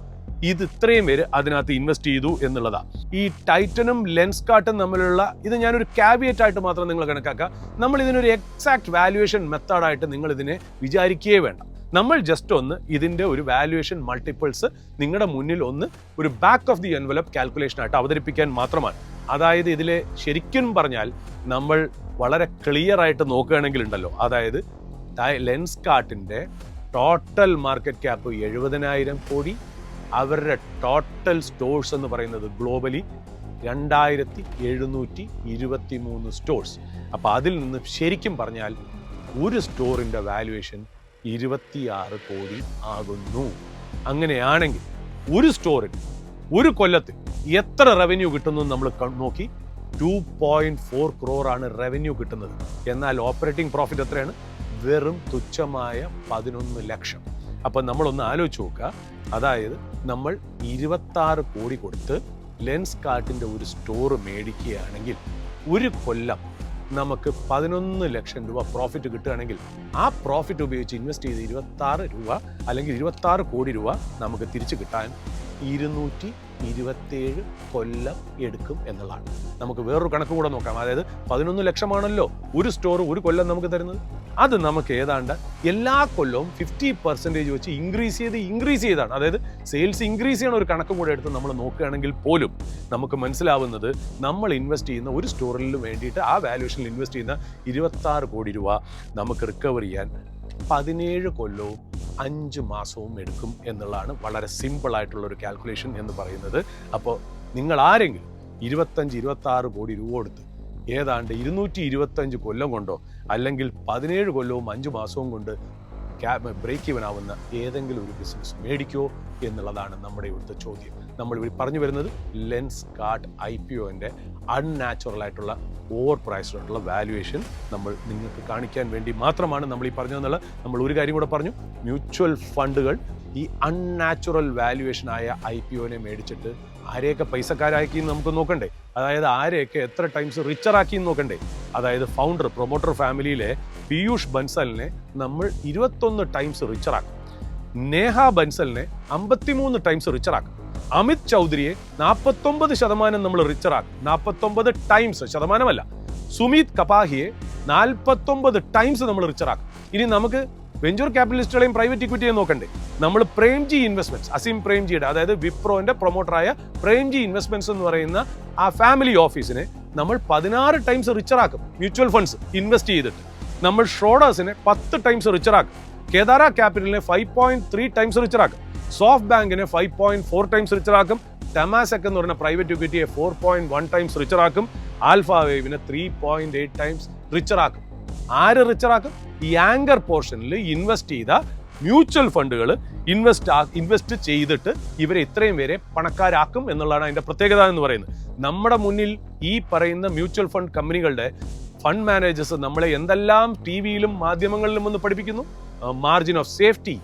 ഇത് ഇത്രയും പേര് അതിനകത്ത് ഇൻവെസ്റ്റ് ചെയ്തു എന്നുള്ളതാണ്. ഈ ടൈറ്റനും ലെൻസ്കാർട്ടും തമ്മിലുള്ള ഇത് ഞാനൊരു കാവിയേറ്റ് ആയിട്ട് മാത്രം നിങ്ങൾ കണക്കാക്കുക. നമ്മൾ ഇതിനൊരു എക്സാക്ട് വാല്യുവേഷൻ മെത്തേഡായിട്ട് നിങ്ങൾ ഇതിനെ വിചാരിക്കുകയേ വേണ്ട. നമ്മൾ ജസ്റ്റ് ഒന്ന് ഇതിന്റെ ഒരു വാല്യുവേഷൻ മൾട്ടിപ്പിൾസ് നിങ്ങളുടെ മുന്നിൽ ഒന്ന് ഒരു back of the envelope calculation ആയിട്ട് അവതരിപ്പിക്കാൻ മാത്രമാണ്. അതായത് ഇതിലെ ശരിക്കും പറഞ്ഞാൽ നമ്മൾ വളരെ ക്ലിയർ ആയിട്ട് നോക്കുകയാണെങ്കിൽ ഉണ്ടല്ലോ, അതായത് ലെൻസ്കാർട്ടിന്റെ ടോട്ടൽ മാർക്കറ്റ് ക്യാപ്പ് 70,000 കോടി, അവരുടെ ടോട്ടൽ സ്റ്റോഴ്സ് എന്ന് പറയുന്നത് ഗ്ലോബലി 2723 സ്റ്റോഴ്സ്. അപ്പൊ അതിൽ നിന്ന് ശരിക്കും പറഞ്ഞാൽ ഒരു സ്റ്റോറിന്റെ വാല്യുവേഷൻ 26 കോടി ആകുന്നു. അങ്ങനെയാണെങ്കിൽ ഒരു സ്റ്റോറിന് ഒരു കൊല്ലത്തിൽ എത്ര റവന്യൂ കിട്ടുന്നു നമ്മൾ നോക്കി. 2.4 crore ആണ് റവന്യൂ കിട്ടുന്നത്. എന്നാൽ ഓപ്പറേറ്റിംഗ് പ്രോഫിറ്റ് എത്രയാണ്? വെറും തുച്ഛമായ 11 ലക്ഷം. അപ്പൊ നമ്മളൊന്ന് ആലോചിച്ച് നോക്കുക. അതായത് നമ്മൾ 26 കോടി കൊടുത്ത് ലെൻസ്കാർട്ടിന്റെ ഒരു സ്റ്റോർ മേടിക്കുകയാണെങ്കിൽ ഒരു കൊല്ലം നമുക്ക് 11 ലക്ഷം രൂപ പ്രോഫിറ്റ് കിട്ടുകയാണെങ്കിൽ ആ പ്രോഫിറ്റ് ഉപയോഗിച്ച് ഇൻവെസ്റ്റ് ചെയ്ത് 26 രൂപ അല്ലെങ്കിൽ 26 കോടി രൂപ നമുക്ക് തിരിച്ചു കിട്ടാൻ 27 കൊല്ലം എടുക്കും എന്നുള്ളതാണ്. നമുക്ക് വേറൊരു കണക്ക് കൂടെ നോക്കാം. അതായത് 11 ലക്ഷമാണല്ലോ ഒരു സ്റ്റോർ ഒരു കൊല്ലം നമുക്ക് തരുന്നത്. അത് നമുക്ക് ഏതാണ്ട് എല്ലാ കൊല്ലവും 50% വെച്ച് ഇൻക്രീസ് ചെയ്താണ്. അതായത് സെയിൽസ് ഇൻക്രീസ് ചെയ്യണ ഒരു കണക്ക് കൂടെ എടുത്ത് നമ്മൾ നോക്കുകയാണെങ്കിൽ പോലും നമുക്ക് മനസ്സിലാവുന്നത് നമ്മൾ ഇൻവെസ്റ്റ് ചെയ്യുന്ന ഒരു സ്റ്റോറിൽ വേണ്ടിയിട്ട് ആ വാല്യൂഷനിൽ ഇൻവെസ്റ്റ് ചെയ്യുന്ന 26 കോടി രൂപ നമുക്ക് റിക്കവർ ചെയ്യാൻ 17 കൊല്ലവും 5 മാസവും എടുക്കും എന്നുള്ളതാണ് വളരെ സിമ്പിൾ ആയിട്ടുള്ള ഒരു കാൽക്കുലേഷൻ എന്ന് പറയുന്നത്. അപ്പോൾ നിങ്ങൾ ആരെങ്കിലും 25-26 കോടി രൂപ കൊടുത്ത് ഏതാണ്ട് 225 കൊല്ലം കൊണ്ടോ അല്ലെങ്കിൽ 17 കൊല്ലവും 5 മാസവും കൊണ്ട് ബ്രേക്ക് ഈവൻ ആവുന്ന ഏതെങ്കിലും ഒരു ബിസിനസ് മേടിക്കോ എന്നുള്ളതാണ് നമ്മുടെ ഇവിടുത്തെ ചോദ്യം. നമ്മൾ ഇവിടെ പറഞ്ഞു വരുന്നത് ലെൻസ്കാർട്ട് IPOന്റെ അൺനാച്ചുറൽ ആയിട്ടുള്ള ഓവർ പ്രൈസ്ഡ് ആയിട്ടുള്ള വാല്യുവേഷൻ നമ്മൾ നിങ്ങൾക്ക് കാണിക്കാൻ വേണ്ടി മാത്രമാണ് നമ്മൾ ഈ പറഞ്ഞതെന്നുള്ള. നമ്മൾ ഒരു കാര്യം കൂടെ പറഞ്ഞു, മ്യൂച്വൽ ഫണ്ടുകൾ ഈ അൺനാച്ചുറൽ വാല്യുവേഷനായ IPOനെ മേടിച്ചിട്ട് ആരെയൊക്കെ പൈസക്കാരാക്കി നമുക്ക് നോക്കണ്ടേ, അതായത് ആരെയൊക്കെ എത്ര ടൈംസ് റിച്ചറാക്കി നോക്കണ്ടേ. അതായത് പ്രൊമോട്ടർ ഫാമിലിയിലെ പീയൂഷ് ബൻസലിനെ നമ്മൾ 21 ടൈംസ് റിച്ചറാക്കും, നേഹ ബൻസലിനെ 53 ടൈംസ് റിച്ചറാക്കും, അമിത് ചൗധരിയെ 49% നമ്മൾ റിച്ചറാക്കും, 49 ടൈംസ്, ശതമാനമല്ല. സുമിത് കപാഹിയെ 49 ടൈംസ് നമ്മൾ റിച്ചറാക്കും. ഇനി നമുക്ക് വെഞ്ചർ ക്യാപിറ്റലിസ്റ്റുകളെയും പ്രൈവറ്റ് ഇക്വിറ്റിയെയും നോക്കണ്ടേ. നമ്മൾ പ്രേംജി ഇൻവെസ്റ്റ്മെന്റ്സ്, അസീം പ്രേംജിയുടെ, അതായത് വിപ്രോന്റെ പ്രൊമോട്ടറായ പ്രേംജി ഇൻവെസ്റ്റ്മെന്റ്സ് എന്ന് പറയുന്ന ആ ഫാമിലി ഓഫീസിനെ നമ്മൾ 16 ടൈംസ് റിച്ചറാക്കും മ്യൂച്വൽ ഫണ്ട്സ് ഇൻവെസ്റ്റ് ചെയ്തിട്ട്. നമ്മൾ ഷ്രോഡേഴ്സിനെ 10 ടൈംസ് റിച്ചറാക്കും, കേദാര ക്യാപിറ്റലിനെ 5.3 ടൈംസ് റിച്ചറാക്കും, സോഫ്റ്റ് ബാങ്കിനെ 5.4 ടൈംസ് റിച്ചറാക്കും, ടെമാസെക് എന്ന് പറയുന്ന പ്രൈവറ്റ് ഇക്വിറ്റിയെ 4.1 ടൈംസ് റിച്ചറാക്കും, ആൽഫ വേവിനെ 3.8 ടൈംസ് റിച്ചറാക്കും. ആര് റിച്ചറാക്കും? ഈ ആങ്കർ പോർഷനിൽ ഇൻവെസ്റ്റ് ചെയ്ത മ്യൂച്വൽ ഫണ്ടുകൾ ഇൻവെസ്റ്റ് ചെയ്തിട്ട് ഇവരെ ഇത്രയും പേരെ പണക്കാരാക്കും എന്നുള്ളതാണ് അതിന്റെ പ്രത്യേകത എന്ന് പറയുന്നത്. നമ്മുടെ മുന്നിൽ ഈ പറയുന്ന മ്യൂച്വൽ ഫണ്ട് കമ്പനികളുടെ ഫണ്ട് മാനേജേഴ്സ് നമ്മളെ എന്തെല്ലാം TV-യിലും മാധ്യമങ്ങളിലും ഒന്ന് പഠിപ്പിക്കുന്നു. Margin of safety,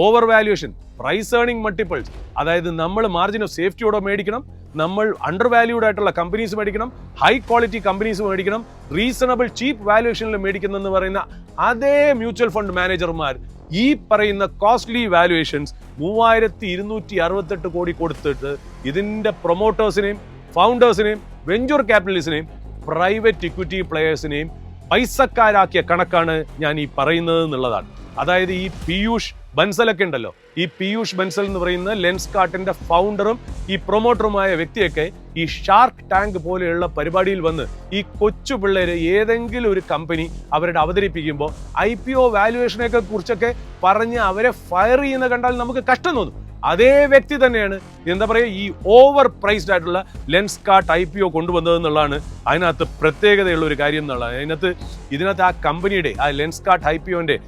over valuation, price earning multiples. അതായത് നമ്മൾ മാർജിൻ ഓഫ് സേഫ്റ്റിയോടെ മേടിക്കണം, നമ്മൾ അണ്ടർ വാല്യൂഡ് ആയിട്ടുള്ള കമ്പനീസ് മേടിക്കണം, ഹൈ ക്വാളിറ്റി കമ്പനീസ് മേടിക്കണം, റീസണബിൾ ചീപ്പ് വാല്യുവേഷനിൽ മേടിക്കുന്നെന്ന് പറയുന്ന അതേ മ്യൂച്വൽ ഫണ്ട് മാനേജർമാർ ഈ പറയുന്ന കോസ്റ്റ്ലി വാല്യുവേഷൻസ് 3268 കോടി കൊടുത്തിട്ട് ഇതിന്റെ പ്രൊമോട്ടേഴ്സിനെയും ഫൗണ്ടേഴ്സിനെയും വെഞ്ചർ ക്യാപിറ്റലിസ്റ്റിനെയും പ്രൈവറ്റ് ഇക്വിറ്റി പ്ലെയേഴ്സിനെയും പൈസക്കാരാക്കിയ കണക്കാണ് ഞാൻ ഈ പറയുന്നത് എന്നുള്ളതാണ്. അതായത് ഈ പീയൂഷ് ബൻസലൊക്കെ ഉണ്ടല്ലോ, ഈ പീയൂഷ് ബൻസൽ എന്ന് പറയുന്ന ലെൻസ്കാർട്ടിന്റെ ഫൗണ്ടറും ഈ പ്രൊമോട്ടറുമായ വ്യക്തിയൊക്കെ ഈ ഷാർക്ക് ടാങ്ക് പോലെയുള്ള പരിപാടിയിൽ വന്ന് ഈ കൊച്ചു പിള്ളേര് ഏതെങ്കിലും ഒരു കമ്പനി അവരുടെ അവതരിപ്പിക്കുമ്പോൾ IPO വാല്യുവേഷനെയൊക്കെ കുറിച്ചൊക്കെ പറഞ്ഞ് അവരെ ഫയർ ചെയ്യുന്ന കണ്ടാൽ നമുക്ക് കഷ്ടം തോന്നും. അതേ വ്യക്തി തന്നെയാണ് എന്താ പറയുക ഈ ഓവർ പ്രൈസ്ഡ് ആയിട്ടുള്ള ലെൻസ്കാർട്ട് IPO കൊണ്ടുവന്നതെന്നുള്ളതാണ് അതിനകത്ത് പ്രത്യേകതയുള്ള ഒരു കാര്യം എന്നുള്ളത്. ഇതിനകത്ത് ആ കമ്പനിയുടെ ആ ലെൻസ്കാർട്ട് IPOന്റെ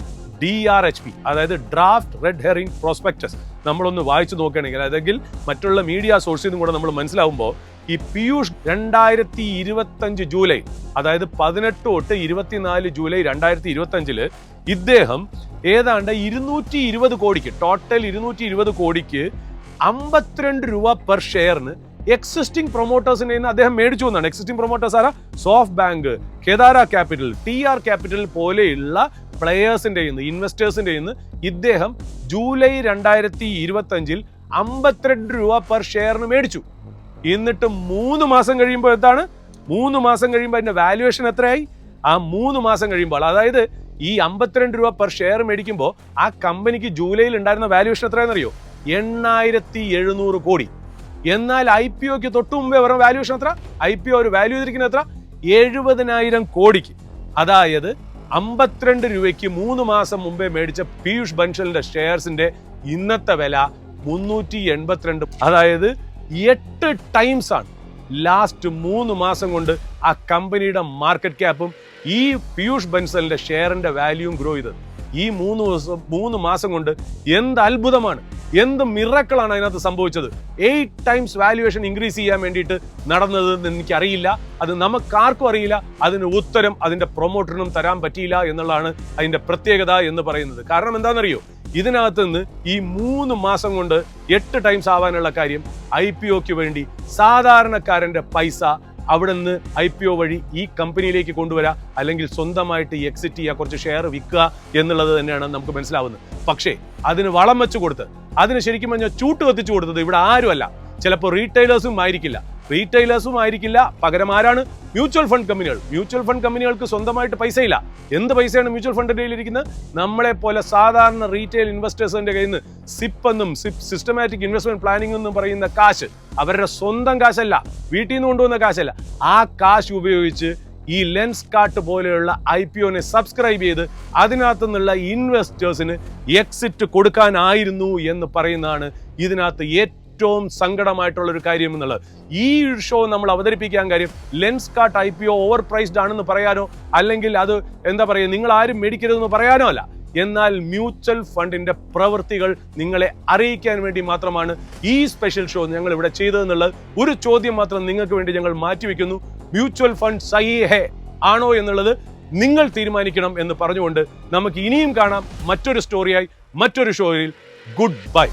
DRHP, അതായത് ഡ്രാഫ്റ്റ് റെഡ് ഹെറിംഗ് പ്രോസ്പെക്ടസ് നമ്മളൊന്ന് വായിച്ചു നോക്കുകയാണെങ്കിൽ, അല്ലെങ്കിൽ മറ്റുള്ള മീഡിയ സോഴ്സിൽ നിന്നും കൂടെ നമ്മൾ മനസ്സിലാവുമ്പോൾ ഈ പീയൂഷ് 2025 ജൂലൈ, അതായത് 18 തൊട്ട് 24 ജൂലൈ 2025 ഇദ്ദേഹം ഏതാണ്ട് 220 കോടിക്ക്, ടോട്ടൽ 220 കോടിക്ക് 52 രൂപ പെർ ഷെയറിന് എക്സിസ്റ്റിംഗ് പ്രൊമോട്ടേഴ്സിനെ അദ്ദേഹം മേടിച്ചു എന്നാണ്. എക്സിസ്റ്റിംഗ് പ്രൊമോട്ടേഴ്സ് ആരാ? SoftBank, Kedaara capital, TR capital പോലെയുള്ള പ്ലെയേഴ്സിന്റെ ഇൻവെസ്റ്റേഴ്സിന്റെ ഇദ്ദേഹം ജൂലൈ 2025 52 രൂപ പെർ ഷെയറിന് മേടിച്ചു. എന്നിട്ട് 3 മാസം കഴിയുമ്പോൾ എന്താണ്? 3 മാസം കഴിയുമ്പോൾ അതിന്റെ വാല്യുവേഷൻ എത്രയായി? ആ 3 മാസം കഴിയുമ്പോൾ, അതായത് ഈ 52 രൂപ പെർ ഷെയർ മേടിക്കുമ്പോൾ ആ കമ്പനിക്ക് ജൂലൈയിൽ ഉണ്ടായിരുന്ന വാല്യുവേഷൻ എത്രയാണെന്നറിയോ? 8700 കോടി. എന്നാൽ IPOക്ക് തൊട്ടു മുമ്പേ അവരുടെ വാല്യുവേഷൻ എത്ര? IPO ഒരു വാല്യൂ ചെയ്തിരിക്കുന്നത് എത്ര? 70,000 കോടിക്ക്. അതായത് 52 രൂപയ്ക്ക് 3 മാസം മുമ്പേ മേടിച്ച പീയൂഷ് ബൻസലിന്റെ ഷെയർസിന്റെ ഇന്നത്തെ വില 382. അതായത് 8 ടൈംസ് ആണ് ലാസ്റ്റ് 3 മാസം കൊണ്ട് ആ കമ്പനിയുടെ മാർക്കറ്റ് ക്യാപ്പും ഈ പീയൂഷ് ബൻസലിന്റെ ഷെയറിന്റെ വാല്യൂവും ഗ്രോ ചെയ്തത്. ഈ 3 മാസം കൊണ്ട് എന്ത് അത്ഭുതമാണ്, എന്ത് മിറക്കിളാണ് അതിനകത്ത് സംഭവിച്ചത്. 8 ടൈംസ് വാല്യുവേഷൻ ഇൻക്രീസ് ചെയ്യാൻ വേണ്ടിയിട്ട് നടന്നതെന്ന് എനിക്കറിയില്ല, അത് നമുക്കാർക്കും അറിയില്ല. അതിന് ഉത്തരം അതിന്റെ പ്രൊമോട്ടറിനും തരാൻ പറ്റിയില്ല എന്നുള്ളതാണ് അതിന്റെ പ്രത്യേകത എന്ന് പറയുന്നത്. കാരണം എന്താണെന്നറിയോ? ഇതിനകത്ത് നിന്ന് ഈ 3 മാസം കൊണ്ട് 8 ടൈംസ് ആവാനുള്ള കാര്യം IPOക്ക് വേണ്ടി സാധാരണക്കാരന്റെ പൈസ അവിടെ നിന്ന് IPO വഴി ഈ കമ്പനിയിലേക്ക് കൊണ്ടുവരിക, അല്ലെങ്കിൽ സ്വന്തമായിട്ട് എക്സിറ്റ് ചെയ്യുക, കുറച്ച് ഷെയർ വിൽക്കുക എന്നുള്ളത് തന്നെയാണ് നമുക്ക് മനസ്സിലാവുന്നത്. പക്ഷേ അതിന് വളം വെച്ച് കൊടുത്ത്, അതിന് ശരിക്കും പറഞ്ഞാൽ ചൂട്ട് കത്തിച്ചു കൊടുത്തത് ഇവിടെ ആരുമല്ല, ചിലപ്പോൾ റീറ്റെയിലേഴ്സും ആയിരിക്കില്ല. പകരം ആരാണ്? മ്യൂച്വൽ ഫണ്ട് കമ്പനികൾ. മ്യൂച്വൽ ഫണ്ട് കമ്പനികൾക്ക് സ്വന്തമായിട്ട് പൈസയില്ല. എന്ത് പൈസയാണ് മ്യൂച്വൽ ഫണ്ടിന്റെ കയ്യിലിരിക്കുന്നത്? നമ്മളെ പോലെ സാധാരണ റീറ്റെയിൽ ഇൻവെസ്റ്റേഴ്സിന്റെ കയ്യിൽ നിന്ന് സിസ്റ്റമാറ്റിക് ഇൻവെസ്റ്റ്മെന്റ് പ്ലാനിംഗ് എന്നും പറയുന്ന കാശ് അവരുടെ സ്വന്തം കാശല്ല, വീട്ടിൽ നിന്ന് കൊണ്ടുവന്ന കാശല്ല. ആ കാശ് ഉപയോഗിച്ച് ഈ ലെൻസ്കാർട്ട് പോലെയുള്ള IPOനെ സബ്സ്ക്രൈബ് ചെയ്ത് അതിനകത്തു നിന്നുള്ള ഇൻവെസ്റ്റേഴ്സിന് എക്സിറ്റ് കൊടുക്കാനായിരുന്നു എന്ന് പറയുന്നതാണ് ഇതിനകത്ത് ഏറ്റവും സങ്കടമായിട്ടുള്ള ഒരു കാര്യം എന്നുള്ളത്. ഈ ഷോ നമ്മൾ അവതരിപ്പിക്കാൻ കാര്യം ലെൻസ്കാർട്ട് IPO ഓവർ പ്രൈസ്ഡ് ആണെന്ന് പറയാനോ അല്ലെങ്കിൽ അത് എന്താ പറയുക നിങ്ങൾ ആരും മേടിക്കരുതെന്ന് പറയാനോ അല്ല. എന്നാൽ മ്യൂച്വൽ ഫണ്ടിന്റെ പ്രവൃത്തികൾ നിങ്ങളെ അറിയിക്കാൻ വേണ്ടി മാത്രമാണ് ഈ സ്പെഷ്യൽ ഷോ ഞങ്ങൾ ഇവിടെ ചെയ്തതെന്നുള്ളത് ഒരു ചോദ്യം മാത്രം നിങ്ങൾക്ക് വേണ്ടി ഞങ്ങൾ മാറ്റിവെക്കുന്നു. മ്യൂച്വൽ ഫണ്ട് സഹി ഹേ ആണോ എന്നുള്ളത് നിങ്ങൾ തീരുമാനിക്കണം എന്ന് പറഞ്ഞുകൊണ്ട് നമുക്ക് ഇനിയും കാണാം മറ്റൊരു സ്റ്റോറിയായി മറ്റൊരു ഷോയിൽ. Good bye.